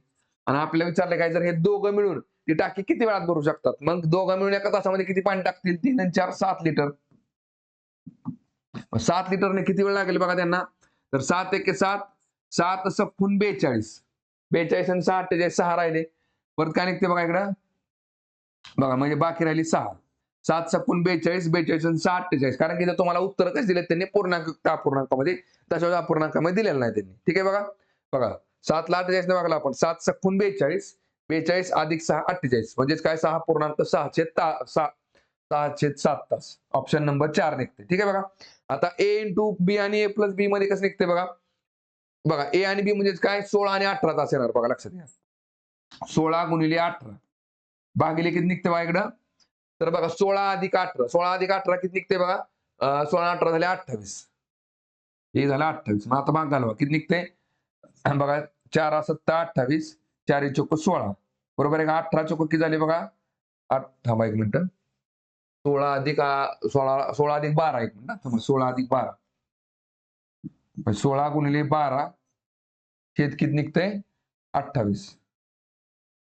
आणि आपल्याला विचारलं काय जर हे दोघं मिळून ती टाकी किती वेळात भरू शकतात? मग दोघं मिळून एका तासामध्ये किती पाणी टाकतील? 3 आणि 4 7 लिटर. 7 लिटरने किती वेळ लागेल बघा त्यांना? तर 7 एके 7 7 सख्खून 42 42 आणि 6 48 6 राहिले. परत काय निघते बघा इकडं? बघा म्हणजे बाकी राहिली 6 7 सख्खून 42 42 आणि 6 48 कारण की जर तुम्हाला उत्तर कसे दिलेत त्यांनी पूर्णांक अपूर्णांकामध्ये तशाच अपूर्णांकामध्ये दिलेलं नाही त्यांनी. ठीक आहे बघा? बघा 7 ला 48 ने भागला आपण 7 सख्खून 42 42 अधिक 6 48 म्हणजेच काय 6.6/7 तास. ऑप्शन नंबर 4 निघते. ठीक आहे बघा? आता ए इंटू बी आणि ए प्लस बी मध्ये कसं निघते बघा? बघा ए आणि बी म्हणजेच काय 16 आणि 18 तास येणार बघा लक्षात घ्या. 16 गुणिले 18 भागिले किती निघते बघा इकडं? तर बघा 16 अधिक 18 16 अधिक 18 किती निघते बघा? 16 18 झाले 28. हे झालं 28. मग आता भाग घालवा किती निघते? बघा 4 7 28 4 चोक 16 बरोबर आहे का? 18 चोक किती झाले बघा? थांबा एक मिनिट. 16 अधिक 16 अधिक 12 एक मिनिट 16 अधिक 12 16 गुणिले 12 छेद किती निघतंय? 28.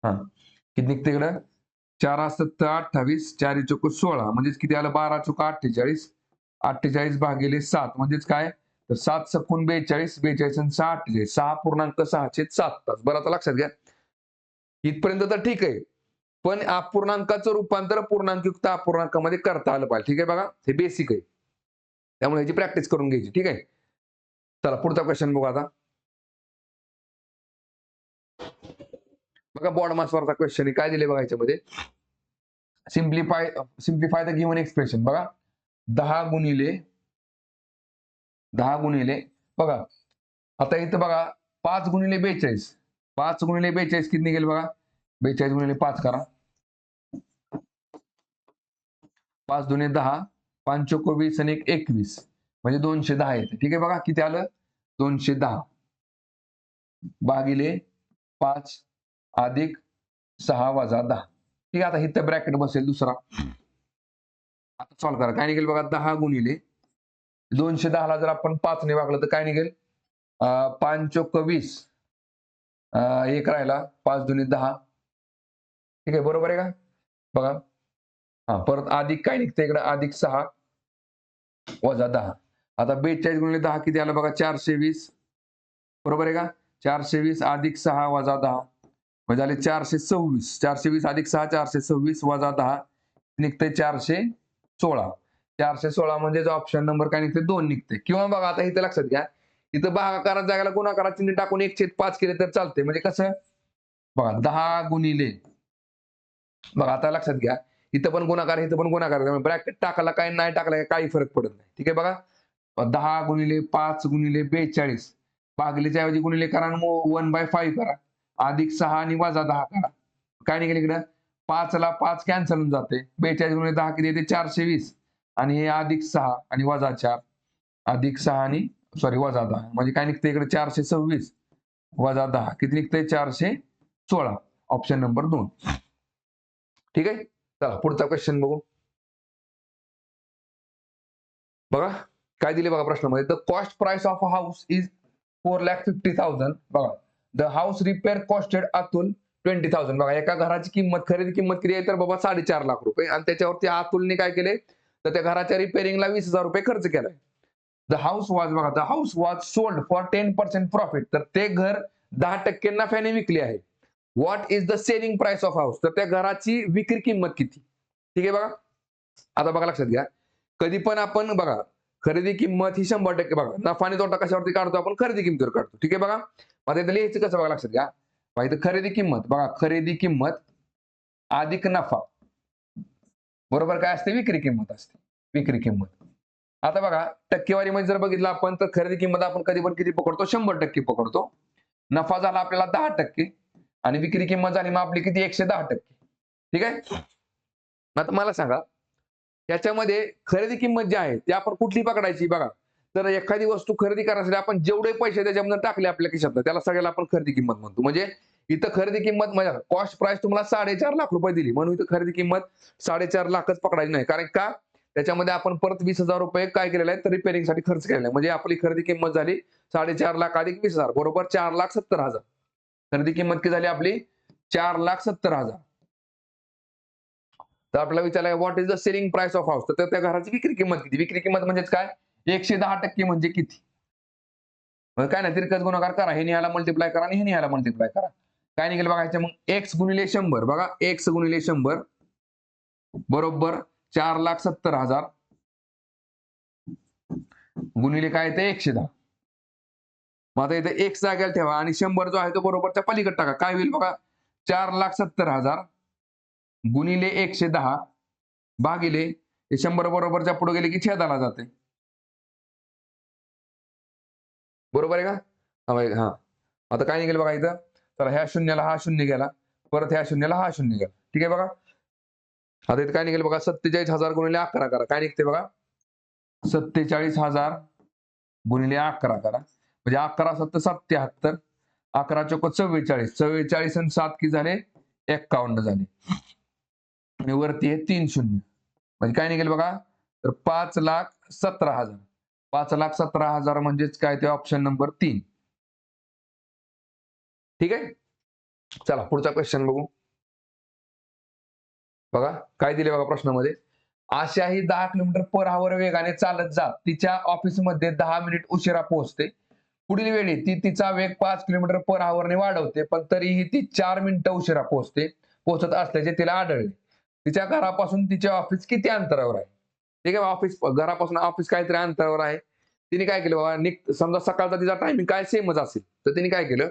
हा किती निघते इकडं? 4 7 28 4 चोक 16 म्हणजेच किती आलं? 12 चोक 48 48 भागिले 7 म्हणजेच काय? तर 7 सख्खून 42 42 आणि 6 48 6.6/7 तास. बरं आता लक्षात घ्या इथपर्यंत तर ठीक आहे. पण अपूर्णांकाचं रूपांतर पूर्णांकयुक्त अपूर्णांकामध्ये करता आलं पाहिजे. ठीक आहे बघा? हे बेसिक आहे. त्यामुळे ह्याची प्रॅक्टिस करून घ्यायची. ठीक आहे? चला पुढचा क्वेश्चन बघू आता. बघा बॉर्ड मासवरचा क्वेश्चन आहे काय दिले बघा याच्यामध्ये? Simplify the given expression. बघा 10 गुणिले बघा आता इथं बघा 5 गुणिले 42 5 गुणिले 42 किती निघेल बघा? 42 गुणिले 5 करा. 5 दुने 10 5 चोक 20 आणि 1 21 म्हणजे 210 येते. ठीक आहे बघा किती आलं? 210 भागिले 5 अधिक 6 वजा 10. ठीक आहे आता इथं ब्रॅकेट बसेल दुसरा. आता सॉल्व करा काय निघेल बघा? 10 गुणिले 210 ला जर आपण 5 ने भागलं तर काय निघेल? 5 चोक 20 एक राहिला 5 दुने 10. ठीक आहे बरोबर आहे का? बघा हा परत अधिक काय निघते इकडे? अधिक 6 वजा 10. आता 42 गुणिले 10 किती आलं बघा? 420 बरोबर आहे का? 420 अधिक 6 वजा 10 म्हणजे झाले 426. 420 अधिक 6 426 वजा 10 निघते 416. 416 म्हणजे ऑप्शन नंबर काय निघते? 2 निघते. किंवा बघा आता इथे लक्षात घ्या इथं भागाकारात जागेला गुणाकारात चिन्ह टाकून 1/5 केले तर चालते. म्हणजे कसं बघा 10 गुणिले बघा आता लक्षात घ्या इथं पण गुणाकार इथं पण गुणाकार ब्रॅकेट टाकायला काय नाही टाकला काही फरक पडत नाही. ठीक आहे बघा 10 गुणिले 5 गुणिले 42 भागिलेच्या ऐवजी गुणिले करा 1/5 करा अधिक 6 आणि वजा 10 करा. काय निघेल इकडं? 5 ला 5 कॅन्सल होऊन जाते. 42 गुणिले 10 किती येते? 420 आणि हे अधिक 6 आणि वजा 4 अधिक 6 आणि वजा 10 म्हणजे काय निघते इकडे? 426 वजा 10 किती निघते? 416. Option number 2. ठीक आहे चला पुढचा क्वेश्चन बघू. बघा काय दिले बघा प्रश्नामध्ये? The cost price of a house is 4,50,000. बघा the house repair costed Atul 20,000. बघा एका घराची किंमत खरेदी किंमत किती आहे? तर बाबा 4.5 लाख रुपये आणि त्याच्यावरती अतुलने काय केले? तर त्या घराच्या रिपेअरिंगला 20,000 रुपये खर्च केलाय. द हाऊस वॉज बघा the house was sold for 10% profit. तर ते घर 10% नफ्याने विकले आहे. What is the selling price of house? तर त्या घराची विक्री किंमत किती? ठीक आहे बघा आता बघा लक्षात घ्या कधी पण आपण बघा खरेदी किंमत ही 100% बघा नफा आणि तोटा कशावरती काढतो? आपण खरेदी किंमतीवर काढतो. ठीक आहे बघा आता इथं लिहायचं कसं बघा लक्षात घ्या बघा इथं खरेदी किंमत बघा खरेदी किंमत अधिक नफा बरोबर काय असते? विक्री किंमत असते. विक्री किंमत. आता बघा टक्केवारीमध्ये जर बघितलं आपण तर खरेदी किंमत आपण कधी पण किती पकडतो? 100% पकडतो. नफा झाला आपल्याला 10% आणि विक्री किंमत झाली मग आपली किती? 110%. ठीक आहे आता मला सांगा याच्यामध्ये खरेदी किंमत जी आहे ती आपण कुठली पकडायची? बघा तर एखादी वस्तू खरेदी करण्यासाठी आपण जेवढे पैसे त्याच्यामध्ये टाकले आपल्या खिशात त्याला सगळ्याला आपण खरेदी किंमत म्हणतो. म्हणजे इथं खरेदी किंमत म्हणजे कॉस्ट प्राइस तुम्हाला 4.5 लाख रुपये दिली, म्हणून इथं खरेदी किंमत 4.5 लाखच पकडायची नाही. कारण का त्याच्यामध्ये आपण परत 20,000 रुपये काय केलेले आहेत, तर रिपेअरिंगसाठी खर्च केलेला आहे. म्हणजे आपली खरेदी किंमत झाली 4.5 लाख अधिक 20,000 बरोबर 4,70,000. खरेदी किंमत किती झाली आपली 4,70,000. तर आपल्याला विचारलं what is the selling price of house, तर त्या घराची विक्री किंमत किती? विक्री किंमत म्हणजेच काय 110% म्हणजे किती? मग काय नाही तिरकस गुणाकार करा, हे ह्याला मल्टिप्लाय करा आणि हे ह्याला मल्टिप्लाय करा. काय निघेल बघायचं मग x गुणिले 100 बघा x गुणिले 100 बरोबर 4,70,000 गुणिले काय ते 110. मग आता इथे x जागेला ठेवा आणि 100 जो आहे तो बरोबरच्या पलीकडे टाका. काय होईल बघा 4,70,000 गुणिले 110 भागिले हे 100 बरोबरच्या पुढे गेले की छेदाला जाते. बरोबर आहे का? हा आता काय निघेल बघा इथं, तर ह्या शून्याला हा शून्य गेला, परत ह्या शून्याला हा शून्य गेला. ठीक आहे बघा. आता इथे काय निघेल बघा 47,000 गुणिले 11 करा. काय निघते बघा 47,000 गुणिले 11 करा. म्हणजे 11 7 77, 11 चोक 44, 44 आणि 7 की झाले 51 झाले. आणि वरती आहे 3 शून्य. म्हणजे काय निघेल बघा तर 5,17,000. 5,17,000 म्हणजेच काय ते ऑप्शन नंबर 3. ठीक आहे. चला पुढचा क्वेश्चन बघू. बघा काय दिले बघा प्रश्नामध्ये, आशाही 10 किलोमीटर पर आवर वेगाने चालत जात तिच्या ऑफिसमध्ये 10 मिनिट उशिरा पोहोचते. पुढील वेळी ती तिचा वेग 5 किलोमीटर पर आवरने वाढवते, पण तरीही ती 4 मिनिटं उशिरा पोहोचत असल्याचे तिला आढळले. तिच्या घरापासून तिचे ऑफिस किती अंतरावर आहे? ठीक आहे, ऑफिस घरापासून ऑफिस काहीतरी अंतरावर आहे. तिने काय केलं बाबा, समजा सकाळचा तिचा टायमिंग काय सेमच असेल, तर तिने काय केलं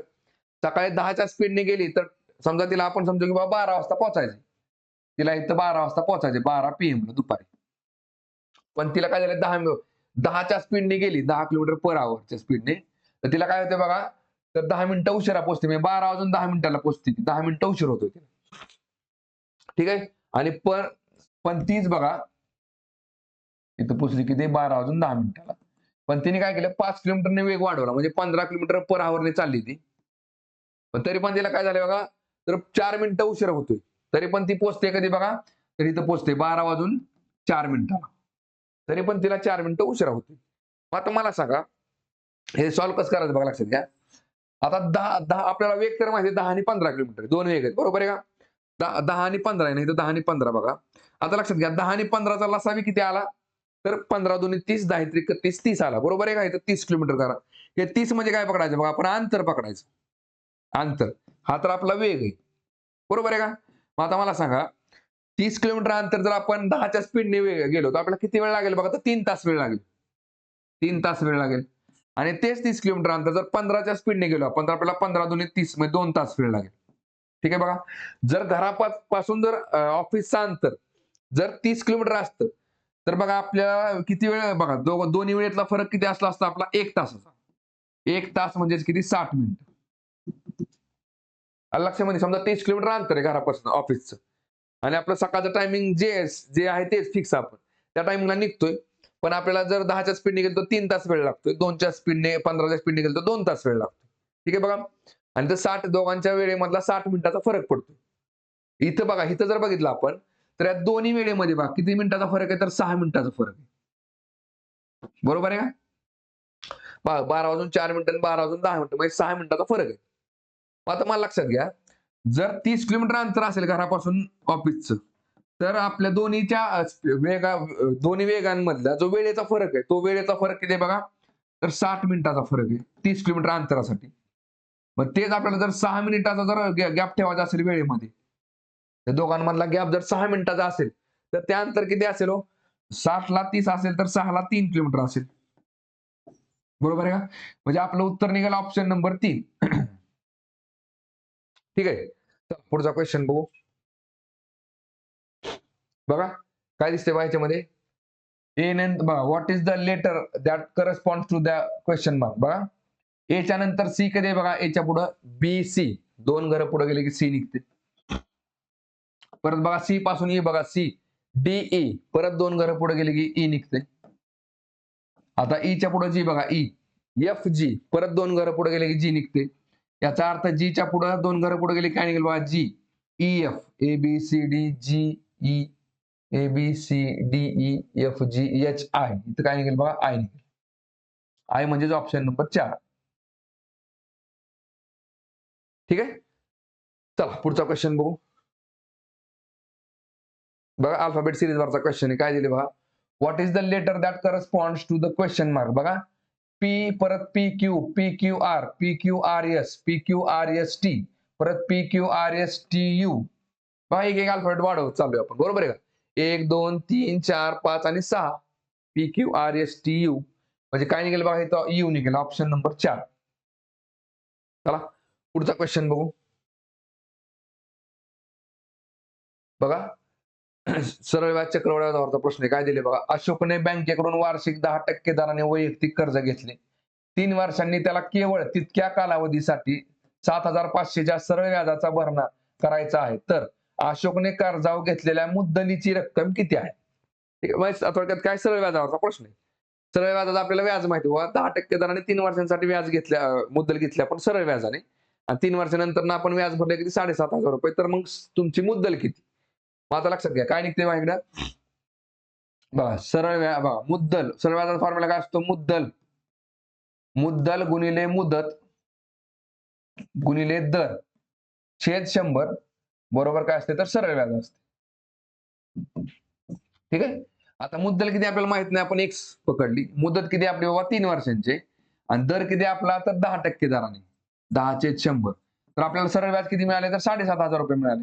सकाळी 10च्या स्पीडने गेली, तर समजा तिला आपण समजू की बाबा 12 वाजता पोहोचायचं. तिला इथं 12 वाजता पोहोचायचे 12 PM ला दुपारी. पण तिला काय झालं 10च्या स्पीडने गेली 10 किलोमीटर पर आवरच्या स्पीडने, तर तिला काय होतं बघा तर 10 मिनिटं उशिरा पोहोचते. म्हणजे 12 वाजून 10 मिनिटाला पोहोचते, 10 मिनिटं उशीर होतो तिला. ठीक आहे. आणि पण तीच बघा इथं पोहोचली किती 12 वाजून 10 मिनिटाला. पण तिने काय केलं 5 किलोमीटरने वेग वाढवला, म्हणजे 15 किलोमीटर पर आवरने चालली ती. पण तरी पण तिला काय झालं बघा तर 4 मिनिटं उशिरा होतोय. तरी पण ती पोहोचते कधी बघा तर इथं पोहोचते 12 वाजून 4 मिनिटाला. तरी पण तिला 4 मिनिटं उशिरा होते. मग आता मला सांगा हे सॉल्व्ह कसं करायचं बघा, लक्षात घ्या. आता 10 आपल्याला वेग तर माहिती आहे 10 आणि 15 किलोमीटर दोन वेग आहेत, बरोबर आहे का? 10 आणि 15 आहे, नाही तर 10 आणि 15 बघा. आता लक्षात घ्या 10 आणि 15चा लसावी किती आला तर 15 दुनी 30, 10 त्रिक 30, 30 आला, बरोबर आहे का? इथं 30 किलोमीटर करा. हे 30 म्हणजे काय पकडायचं बघा आपण अंतर पकडायचं. अंतर हा तर आपला वेग आहे, बरोबर आहे का? मग आता मला सांगा 30 किलोमीटर अंतर जर आपण 10च्या स्पीडने गेलो तर आपल्याला किती वेळ लागेल बघा तर 3 तास वेळ लागेल. 3 तास वेळ लागेल. आणि तेच 30 किलोमीटर अंतर जर 15च्या स्पीडने गेलो आपण तर आपल्याला 15 दुनी 30 म्हणजे 2 तास वेळ लागेल. ठीक आहे बघा. जर घरापासून जर ऑफिसचं अंतर जर 30 किलोमीटर असतं तर बघा आपल्याला किती वेळ बघा दोन्ही वेळेतला फरक किती असला असता आपला 1 तासाचा. 1 तास म्हणजेच किती 60 मिनिटं. लक्षामध्ये समजा 30 किलोमीटर अंतर आहे घरापासून ऑफिसचं आणि आपलं सकाळचं टायमिंग जे आहे तेच फिक्स आपण त्या टायमिंगला निघतोय. पण आपल्याला जर 10च्या स्पीडने गेलो तर 3 तास वेळ लागतोय, 2च्या स्पीडने 15च्या स्पीडने गेलो तर 2 तास वेळ लागतो. ठीक आहे बघा. आणि तर 60 दोघांच्या वेळेमधला 60 मिनिटाचा फरक पडतो. इथं बघा इथं जर बघितलं आपण तर या दोन्ही वेळेमध्ये बघा किती मिनिटाचा फरक आहे तर 6 मिनिटाचा फरक आहे. बरोबर आहे का? 12 वाजून 4 मिनिटं आणि 12 वाजून 10 मिनिटं म्हणजे 6 मिनिटाचा फरक आहे. आता मला लक्षात घ्या जर 30 किलोमीटर अंतर असेल घरापासून ऑफिसचं तर आपल्या दोन्ही वेगांमधला जो वेळेचा फरक आहे तो वेळेचा फरक किती आहे बघा तर 60 मिनिटाचा फरक आहे 30 किलोमीटर अंतरासाठी. मग तेच आपल्याला जर 6 मिनिटाचा जर गॅप ठेवायचा असेल वेळेमध्ये त्या दोघांमधला गॅप जर 6 मिनिटाचा असेल तर त्या अंतर किती असेल हो 60 ला 30 असेल तर 6 ला 3 किलोमीटर असेल. बरोबर आहे का? म्हणजे आपलं उत्तर निघालं ऑप्शन नंबर 3. ठीक आहे. पुढचा क्वेश्चन बघू. बघा काय दिसते बघा याच्यामध्ये ए नंतर बघा what is the letter that correspond to the question mark. बघा ए च्या नंतर सी कधी आहे बघा एच्या पुढं बी सी 2 घरं पुढे गेले की सी निघते. परत बघा सी पासून ई बघा सी डी ई परत 2 घरं पुढे गेले की ई निघते. आता ई च्या पुढे जी बघा ई एफ जी परत 2 घरं पुढे गेले की जी निघते. याचा अर्थ जीच्या पुढे 2 घरं पुढे गेली काय निघेल बघा G E F A B C D G E A B C D E F G H I इथं काय निघेल बघा आय निघेल. आय म्हणजेच ऑप्शन नंबर 4. ठीक आहे. चला पुढचा क्वेश्चन बघू. बघा अल्फाबेट सिरीज वरचा क्वेश्चन आहे. काय दिले बघा. What is the letter that corresponds to the question mark. बघा पी परत P Q P Q R P Q R S P Q R S T परत P Q R S T U. बघा एक एक alphabet वाढवत चालू आहे आपण. बरोबर आहे का. 1 2 3 4 5 आणि 6 P Q R S T U म्हणजे काय निघेल बघा इथं यू निघेल ऑप्शन नंबर 4. चला पुढचा क्वेश्चन बघू. बघा सरळ व्याज चक्रवाढीचा प्रश्न आहे. काय दिले बघा. अशोकने बँकेकडून वार्षिक 10% दराने वैयक्तिक कर्ज घेतले. 3 वर्षांनी त्याला केवळ तितक्या कालावधीसाठी 7,500च्या सरळ व्याजाचा भरणा करायचा आहे. तर अशोकने कर्जावर घेतलेल्या मुद्दलीची रक्कम किती आहे. ठीक आहे. थोडक्यात काय सरळ व्याजावरचा प्रश्न आहे. सरळ व्याजाचा आपल्याला व्याज माहिती बघा 10% दराने 3 वर्षांसाठी व्याज घेतल्या मुद्दल घेतली आपण सरळ व्याजाने आणि 3 वर्षानंतर आपण व्याज भरले किती 7,500 रुपये. तर मग तुमची मुद्दल किती. मग आता लक्षात घ्या काय निघते माझ्याकडे. बघा सरळ बघा मुद्दल सरळ व्याजाचा फॉर्म्युला काय असतो. मुद्दल मुद्दल गुणिले मुदत गुणिले दर छेद 100 बरोबर काय असते तर सरळ व्याज असते. ठीक आहे. आता मुद्दल किती आपल्याला माहित नाही. आपण एक्स पकडली. मुदत किती आपली बाबा 3 वर्षांची आणि दर किती आपला तर 10% दराने 10/100 तर आपल्याला सरळ व्याज किती मिळाले तर 7,500 रुपये मिळाले.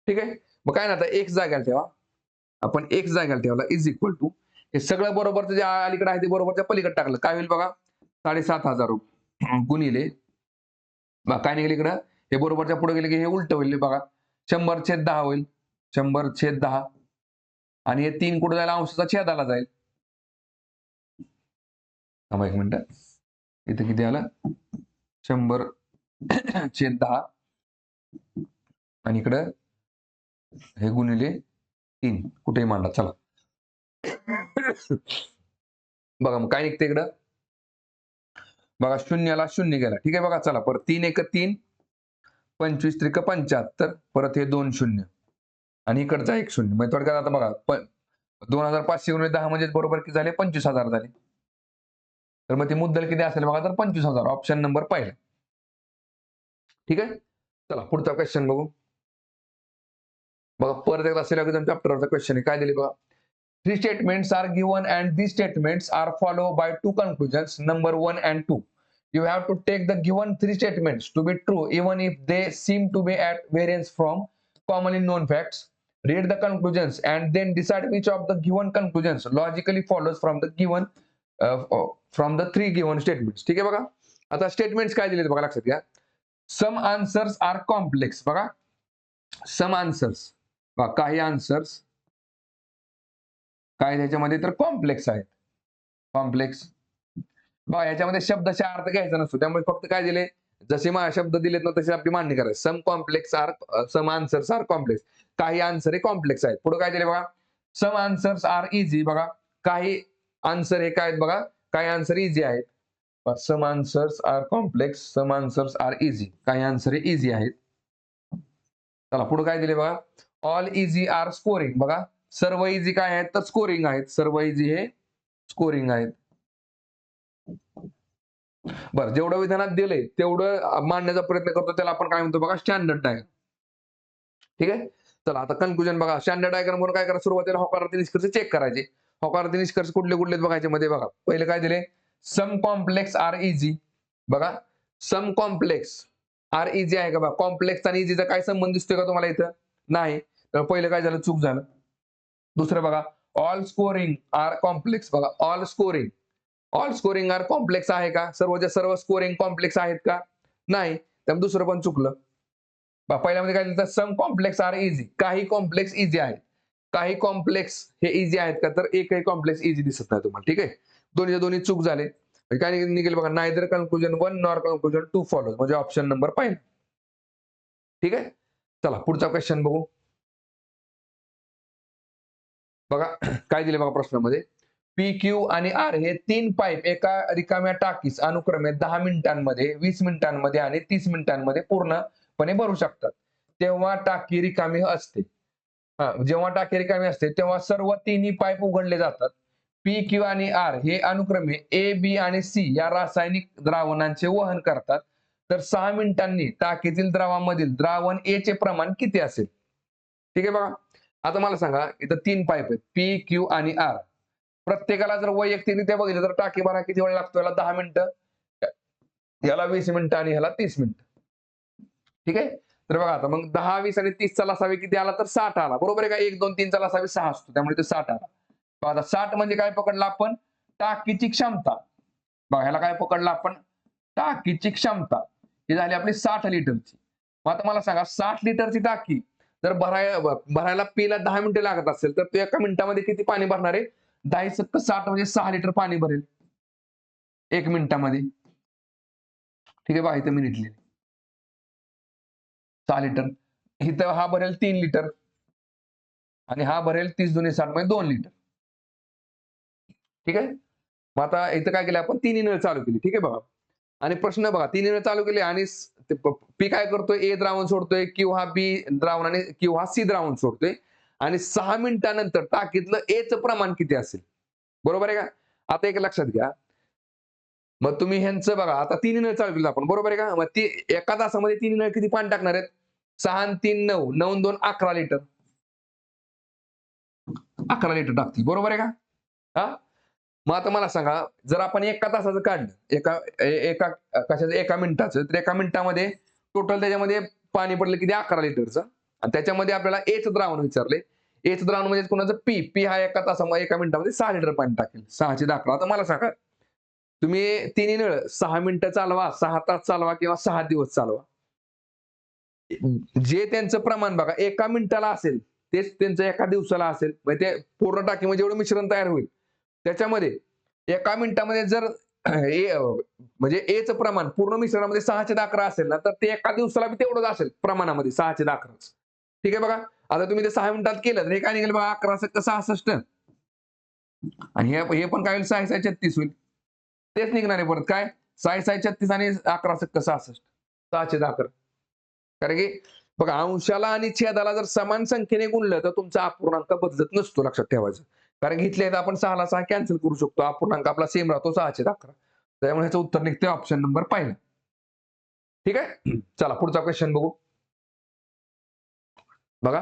ठीक आहे. मग काय ना आता एक्स जाग्याला ठेवा. आपण एक्स जाग्याला ठेवला इज इक्वल टू हे सगळं बरोबरचं जे अलीकडे आहे ते बरोबरच्या पलीकडे टाकलं काय होईल बघा 7,500 रुपये गुणिले काय निघेल इकडं हे बरोबरच्या पुढे गेले की हे उलट होईल बघा 100/10 होईल 100/10 आणि हे 3 कुठे जायला अंशाचा छेदाला जाईल. थांबा एक मिनिट इथे किती आलं 100/10 आणि इकडं हे गुणिले 3 कुठेही मांडा. चला बघा मग काय निघते इकडं बघा शून्याला शून्य गेला. ठीक आहे बघा चला परत 3 1 3 25 3 75 परत हे 2 शून्य आणि इकडचा 1 शून्य म्हणजे थोडक्यात आता बघा 2,500 गुणिले 10 म्हणजे बरोबर किती झाले 25,000 झाले. तर मग ती मुद्दल किती असेल बघा तर 25,000 ऑप्शन नंबर पहिला. ठीक आहे. चला पुढचा क्वेश्चन बघू. बघा परत एकदा सिलेबस चॅप्टरचा क्वेश्चन आहे. काय दिले बघा. 3 statements are given and these statements are followed by 2 conclusions number 1 and 2. You have to take the given 3 statements to be true even if they seem to be at variance from commonly known facts. Read the conclusions and then decide which of the given conclusions logically follows from the 3 given statements. ठीक आहे बघा. आता statements काय दिलेत बघा लक्षात घ्या. Some answers are complex. बघा some answers काही आन्सर्स काय त्याच्यामध्ये तर कॉम्प्लेक्स आहेत. कॉम्प्लेक्स बघा याच्यामध्ये शब्दाचा अर्थ घ्यायचा नसतो त्यामुळे फक्त काय दिले जसे शब्द दिलेत ना तसे आपली मांडणी करायची. सम आन्सर्स आर कॉम्प्लेक्स काही आन्सर हे कॉम्प्लेक्स आहेत. पुढे काय दिले बघा सम आन्सर्स आर इझी. बघा काही आन्सर हे काय आहेत बघा काही आन्सर इझी आहेत. सम आन्सर्स आर कॉम्प्लेक्स सम आन्सर्स आर इझी काही आन्सर हे इझी आहेत. चला पुढे काय दिले बघा ऑल इझी आर स्कोरिंग. बघा सर्व इझी काय आहेत तर स्कोरिंग आहेत. सर्व इझी हे स्कोरिंग आहेत. बरं जेवढं विधानात दिलंय तेवढं मांडण्याचा प्रयत्न करतो त्याला आपण काय म्हणतो बघा स्टँडर्ड डायग्राम. ठीक आहे. चला आता कन्क्लुजन बघा स्टँडर्ड डायग्राम म्हणून काय करा सुरुवातीला होकारार्थी निष्कर्ष चेक करायचे. होकारार्थी निष्कर्ष कुठले कुठले बघायचे मध्ये बघा पहिले काय दिले सम कॉम्प्लेक्स आर इझी. बघा सम कॉम्प्लेक्स आर इझी आहे का बघा कॉम्प्लेक्स आणि इझीचा काय संबंध दिसतोय का तुम्हाला इथं नाही. तर पहिलं काय झालं चूक झालं. दुसरं बघा ऑल स्कोरिंग आर कॉम्प्लेक्स. बघा ऑल स्कोरिंग आर कॉम्प्लेक्स आहे का सर्व स्कोरिंग कॉम्प्लेक्स आहेत का नाही. त्यामुळे दुसरं पण चुकलं. पहिल्यामध्ये काय लिहिलं सम कॉम्प्लेक्स आर इझी काही कॉम्प्लेक्स इझी आहेत काही कॉम्प्लेक्स हे इझी आहेत का तर एकही कॉम्प्लेक्स इझी दिसत नाही तुम्हाला. ठीक आहे. दोन्ही चूक झाले. काय निघेल बघा neither conclusion 1 nor conclusion 2 follows म्हणजे ऑप्शन नंबर पहिला. ठीक आहे. चला पुढचा क्वेश्चन बघू. बघा काय दिले बघा प्रश्नामध्ये पी क्यू आणि आर हे 3 पाईप एका रिकाम्या टाकीस अनुक्रमे 10 मिनिटांमध्ये, 20 मिनिटांमध्ये आणि 30 मिनिटांमध्ये पूर्णपणे भरू शकतात. तेव्हा टाकी रिकामी असते. जेव्हा टाकी रिकामी असते तेव्हा सर्व तिन्ही पाईप उघडले जातात. पी क्यू आणि आर हे अनुक्रमे ए बी आणि सी या रासायनिक द्रावणांचे वहन करतात. तर 6 मिनिटांनी टाकीतील द्रावामधील द्रावण ए चे प्रमाण किती असेल? ठीक आहे बघा. आता मला सांगा, इथं 3 पाईप आहेत पी क्यू आणि आर. प्रत्येकाला जर वैयक्तिकरित्या बघितलं तर टाकी भरायला किती वेळ लागतो? याला 10 मिनिटं, याला 20 मिनिटं आणि ह्याला 30 मिनिटं. ठीक आहे. तर बघा आता मग 10, 20 आणि 30 चा लसावी किती आला? तर 60 आला. बरोबर आहे का? 1, 2, 3 चा लसावी 6 असतो. त्यामुळे ते 60 आला. बघा आता 60 म्हणजे काय पकडलं आपण? टाकीची क्षमता. बघा ह्याला काय पकडलं आपण? टाकीची क्षमता. ही झाली आपली 60 लिटरची. मग आता मला सांगा 60 लिटरची टाकी जर भरायला पीला 10 मिनिटं लागत असेल, तर तो एका मिनिटामध्ये किती पाणी भरणार आहे? 10 × 60 म्हणजे 6 लिटर पाणी भरेल 1 मिनिटामध्ये. ठीक आहे बघा इथं मिनिट लिहिले. 6 लिटर. इथं हा भरेल 3 लिटर आणि हा भरेल 30 दुनी 60 म्हणजे 2 लिटर. ठीक आहे. मग आता इथं काय केलं आपण? तिन्ही नळ चालू केली. ठीक आहे बघा. आणि प्रश्न बघा, तिन्ही नळ चालू केले आणि पी काय करतोय? ए द्रावण सोडतोय, क्यू हा बी द्रावण आणि क्यू हा सी द्रावण सोडतोय. आणि 6 मिनिटानंतर टाकीतलं ए चं प्रमाण किती असेल? बरोबर आहे का? आता एक लक्षात घ्या. मग तुम्ही ह्यांचं बघा, आता तिन्ही नळ चालू केलं आपण, बरोबर आहे का? मग ती एका तासामध्ये तिन्ही नळ किती पाणी टाकणार आहेत? 6 आणि 3 9, 9 आणि 2 11 लिटर. 11 लिटर टाकतील, बरोबर आहे का? हा. मग आता मला सांगा, जर आपण एका तासाचं काढलं, एका कशाचं? एका मिनिटाचं, तर एका मिनिटामध्ये टोटल त्याच्यामध्ये पाणी पडलं किती? 11 लिटरचं. आणि त्याच्यामध्ये आपल्याला एचं द्रावण विचारले. एचं द्रावण म्हणजे कोणाचं? पी. पी हा एका तासामध्ये, एका मिनिटामध्ये 6 लिटर पाणी टाकेल. 6 चे 11. आता मला सांगा, तुम्ही तिन्ही नळ 6 मिनिटं चालवा, 6 तास चालवा किंवा 6 दिवस चालवा. जे त्यांचं प्रमाण बघा एका मिनिटाला असेल, तेच त्यांचं एका दिवसाला असेल. म्हणजे ते पूर्ण टाकीमध्ये जेवढं मिश्रण तयार होईल, त्याच्यामध्ये एका मिनिटामध्ये जर म्हणजे एचं प्रमाण पूर्ण मिश्रणामध्ये 6 चे 11 असेल ना, तर ते एका दिवसाला बी तेवढंच असेल प्रमाणामध्ये 6 चे 11च. ठीक आहे बघा. आता तुम्ही ते 6 मिनिटात केलं तर हे काय निघेल बघा? 11 × 66 आणि हे पण काय होईल? 6 × 6 36 होईल. तेच निघणार आहे परत काय? 6 × 6 36 आणि 11 × 66. 6 चे 11. कारण की बघा अंशाला आणि छेदाला जर समान संख्येने गुणलं तर तुमचा अपूर्णांक बदलत नसतो, लक्षात ठेवायचं. कारण की इथल्या इथं आपण 6 ला 6 कॅन्सल करू शकतो. अपूर्णांक आपला सेम राहतो 6 चे 11. त्यामुळे ह्याचं उत्तर निघतंय ऑप्शन नंबर पहिला. ठीक आहे. चला पुढचा क्वेश्चन बघू. बघा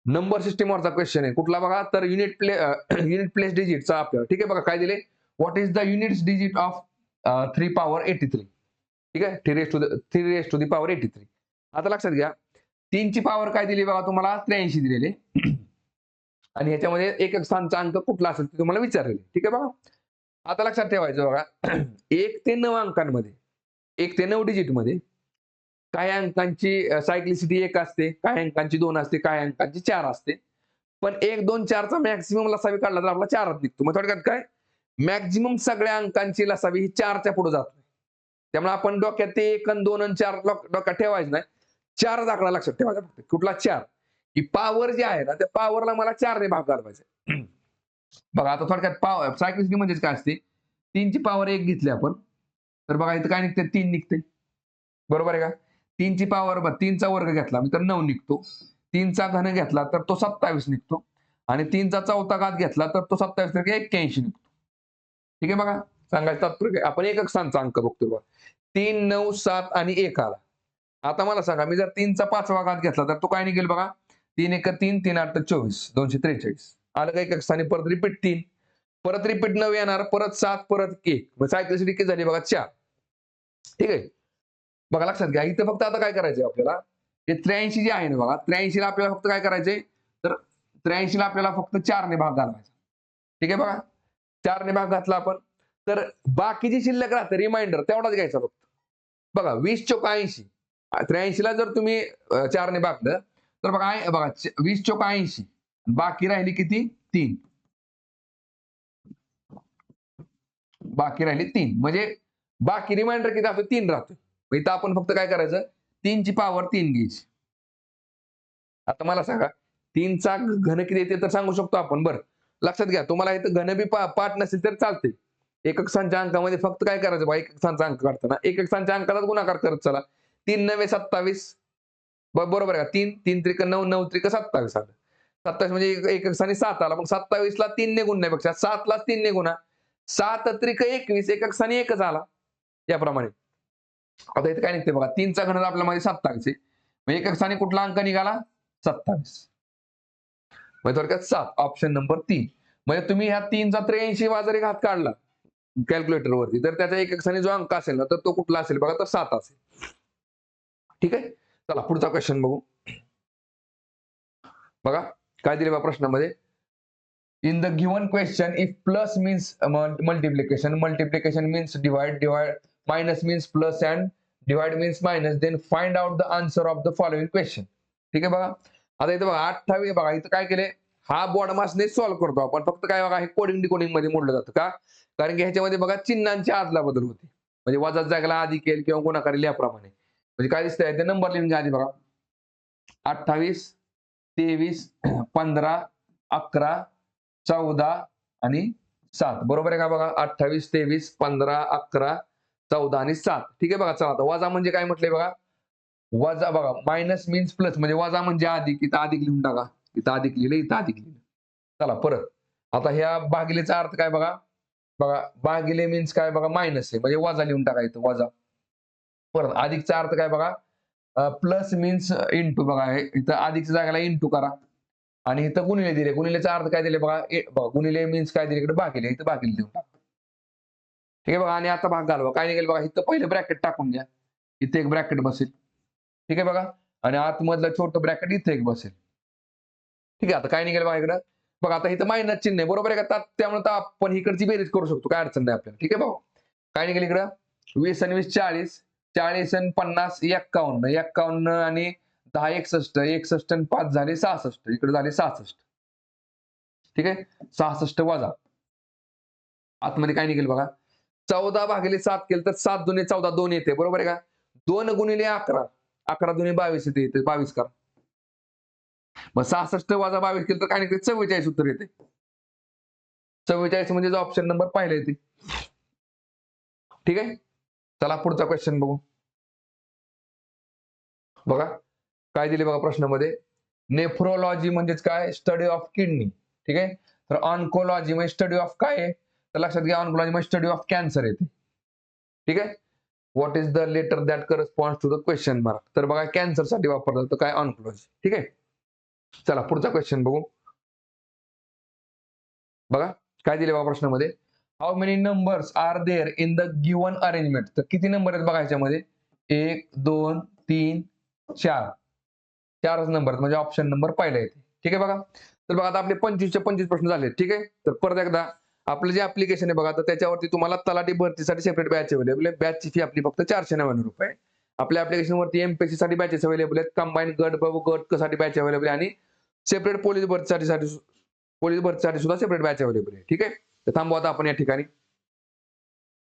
नंबर सिस्टीमवरचा क्वेश्चन आहे. कुठला बघा? तर युनिट प्लेस डिजिटचा आपल्याला. ठीक आहे बघा काय दिले? What is the units digit of 3 power 83? ठीक आहे. 3 रेस टू द पॉवर 83. आता लक्षात घ्या, 3 ची पॉवर काय दिली बघा तुम्हाला? 83 दिलेली. आणि ह्याच्यामध्ये एकक स्थानचा अंक कुठला असेल ते तुम्हाला विचारलेले. ठीक आहे बघा. आता लक्षात ठेवायचं बघा 1 ते 9 अंकांमध्ये, 1 ते 9 डिजिटमध्ये काही अंकांची सायक्लिसिटी 1 असते, काही अंकांची 2 असते, काही अंकांची 4 असते. पण 1, 2, 4 चा मॅक्सिमम लसावी काढला तर आपला 4च निघतो. मग थोडक्यात काय? मॅक्सिमम सगळ्या अंकांची लसावी ही 4 च्या पुढे जात नाही. त्यामुळे आपण डोक्यात ते 1 आणि 2 आणि 4 डोक्यात ठेवायचं नाही. 4च आकडा लक्षात ठेवायचा फक्त. कुठला? 4. ही पॉवर जी आहे ना, त्या पॉवरला मला 4 ने भाग घालवायचा. बघा आता थोडक्यात सायक्लिसिटी म्हणजेच काय असते? 3 ची पॉवर 1 घेतली आपण, तर बघा इथं काय निघते? 3 निघते. बरोबर आहे का? 3 ची पॉवर 3 चा वर्ग घेतला तर 9 निघतो. 3 चा घन घेतला तर तो 27 निघतो. आणि 3 चा चौथा घात घेतला तर तो 27 × 81 निघतो. ठीक आहे बघा. सांगायचं तात्पर्य आपण एकक स्थानचा अंक बघतोय बघा. 3, 9, 7 आणि 1 आला. आता मला सांगा, मी जर 3 चा 5वा घात घेतला तर तो काय निघेल बघा? 3 1 3, 3 8 24, 243. आलं का एकक स्थानी? परत रिपीट 3, परत रिपीट 9 येणार, परत 7, परत 1. मग सायकलिसिटी किती झाली बघा? 4. ठीक आहे. बघा लक्षात घ्या, इथं फक्त आता काय करायचंय आपल्याला? हे 83 जे आहे ना बघा, 83 ला आपल्याला फक्त काय करायचंय? तर 83 ला आपल्याला फक्त 4 ने भाग घालवायचा. ठीक आहे बघा. 4 ने भाग घातला आपण, तर बाकीची शिल्लक राहते रिमाइंडर तेवढाच घ्यायचा फक्त. बघा 20 चोक 80. 83 ला जर तुम्ही 4 ने भागलं तर बघा 20 चोक 80. बाकी राहिली किती? 3. बाकी राहिली 3. म्हणजे बाकी रिमाइंडर किती असतो? 3 राहतो. इथं आपण फक्त काय करायचं? 3 ची पॉवर 3 घ्यायची. आता मला सांगा 3 चा घन किती येते तर सांगू शकतो आपण बरं. लक्षात घ्या, तुम्हाला इथं घनबी पाठ नसेल तर चालते. एकक संख्या अंकामध्ये फक्त काय करायचं बघा, एकक संख्या अंक काढताना एकक संख्या अंकाचाच गुणाकार करत चला. 3 9 27 बरोबर आहे का? 3 3 त्रिक 9 9 त्रिक 27 आलं. 27 म्हणजे एकक स्थानी 7 आला. मग 27 ला 3 ने गुणण्यापेक्षा 7 ला 3 ने गुणा. 7 त्रिक 21 एकक स्थानी 1च आला. याप्रमाणे. आता इथे काय निघते बघा, 3 चा घन आपल्यामध्ये 27 आहे. मग एकक स्थानी कुठला अंक निघाला? 27. म्हणजे थोडक्यात 7 ऑप्शन नंबर 3. म्हणजे तुम्ही ह्या 3 चा 83 वा जरी घात काढला कॅल्क्युलेटरवरती, तर त्याच्या एकक स्थानी जो अंक असेल ना, तर तो कुठला असेल बघा, तर 7 असेल. ठीक आहे. चला पुढचा क्वेश्चन बघू. बघा काय दिले बा प्रश्नामध्ये. In the given question if plus means multiplication means divide minus means plus and divide means minus, then find out the answer of the following question. ठीक आहे बघा. आता इथं बघा 28 बघा, इथं काय केले, हा बोर्ड मासने सॉल्व्ह करतो आपण. फक्त काय बघा, हे कोडिंग डिकोडिंग मध्ये मोडलं जातं का, कारण की ह्याच्यामध्ये बघा चिन्हांची आदला बदल होते. म्हणजे वजा जागेला अधिक येईल किंवा गुणाकार येईल याप्रमाणे. म्हणजे काय दिसतंय ते नंबर लिहून घ्या आधी बघा. 28 23 15 11 14 आणि 7 बरोबर आहे का बघा. 28 23 15 11 14 आणि 7. ठीक आहे बघा. चला आता वजा म्हणजे काय म्हटलंय बघा. वजा बघा, मायनस मीन्स प्लस, म्हणजे वजा म्हणजे अधिक. इथं अधिक लिहून टाका. इथं अधिक लिहिलं, इथं अधिक लिहिलं. चला परत. आता ह्या भागिलेचा अर्थ काय बघा. बघा भागिले मीन्स काय बघा, मायनस आहे म्हणजे वजा लिहून टाका इथं वजा. परत अधिकचा अर्थ काय बघा, प्लस मीन्स इंटू बघा, इथं अधिकच्या जागेला इंटू करा. आणि इथं गुणिले दिले. गुणिलेचा अर्थ काय दिले बघा, बघा गुणिले मीन्स काय दिले इकडे, भागिले. इथं भागिले देऊन टाका. ठीक आहे बघा. आणि आता भाग घालवा. काय निघेल बघा, इथं पहिलं ब्रॅकेट टाकून घ्या. इथे एक ब्रॅकेट बसेल. ठीक आहे बघा. आणि आतमधलं छोटं ब्रॅकेट इथे एक बसेल. ठीक आहे. आता काय निघेल बघा इकडं. बघा आता इथं मायनस चिन्ह आहे बरोबर आहे का, त्यामुळे आपण इकडची बेरीज करू शकतो, काय अडचण नाही आपल्याला. ठीक आहे भाऊ. काय निघेल इकडं, 20 आणि 20 40, 40 आणि 50 51, 51 आणि 10 61, 61 आणि 5 झाले 66, इकडे झाले 66. ठीक आहे. 66 वजा आतमध्ये काय निघेल बघा, 14 भागिले 7 केलं तर 7 दुने 14 2 येते बरोबर आहे का. 2 गुणिले 11, 11 दुने 22 येते, 22 करा. मग 66 वजा 22 केलं तर काय निघते, 44 उत्तर येते. 44 म्हणजे जो ऑप्शन नंबर पहिला येते. ठीक आहे. चला पुढचा क्वेश्चन बघू. बघा काय दिले बघा प्रश्नामध्ये. नेफ्रोलॉजी म्हणजेच काय, स्टडी ऑफ किडनी. ठीक आहे. तर ऑन्कोलॉजी म्हणजे स्टडी ऑफ काय आहे, तर लक्षात घ्या ऑन्कोलॉजी म्हणजे स्टडी ऑफ कॅन्सर येते. ठीक आहे. What is the letter that corresponds to the question mark, तर बघा कॅन्सर साठी वापरलं तर काय, ऑन्कोलॉजी. ठीक आहे. चला पुढचा क्वेश्चन बघू. बघा काय दिले बघा प्रश्नामध्ये. How many numbers are there in the given arrangement, तर किती नंबर आहेत बघा याच्यामध्ये, 1 2 3 4, 4च नंबर म्हणजे ऑप्शन नंबर पहिला येते. ठीक आहे बघा. तर बघा आता आपले 25 चे 25 प्रश्न झाले. ठीक आहे. तर परत एकदा आपलं जे ऍप्लिकेशन आहे बघा, तर त्याच्यावरती तुम्हाला तलाठी भरतीसाठी सेपरेट बॅच अवेलेबल आहे. बॅचची फी आपली फक्त 499 रुपये. आपल्या ऍप्लिकेशनवरती एमपीएससी साठी बॅचेस अवेलेबल आहेत. कंबाईन गट गट साठी बॅच अवेलेबल आहे आणि सेपरेट पोलीस भरतीसाठी सुद्धा सेपरेट बॅच अवेलेबल आहे. ठीक आहे. तर थांबू आता आपण या ठिकाणी.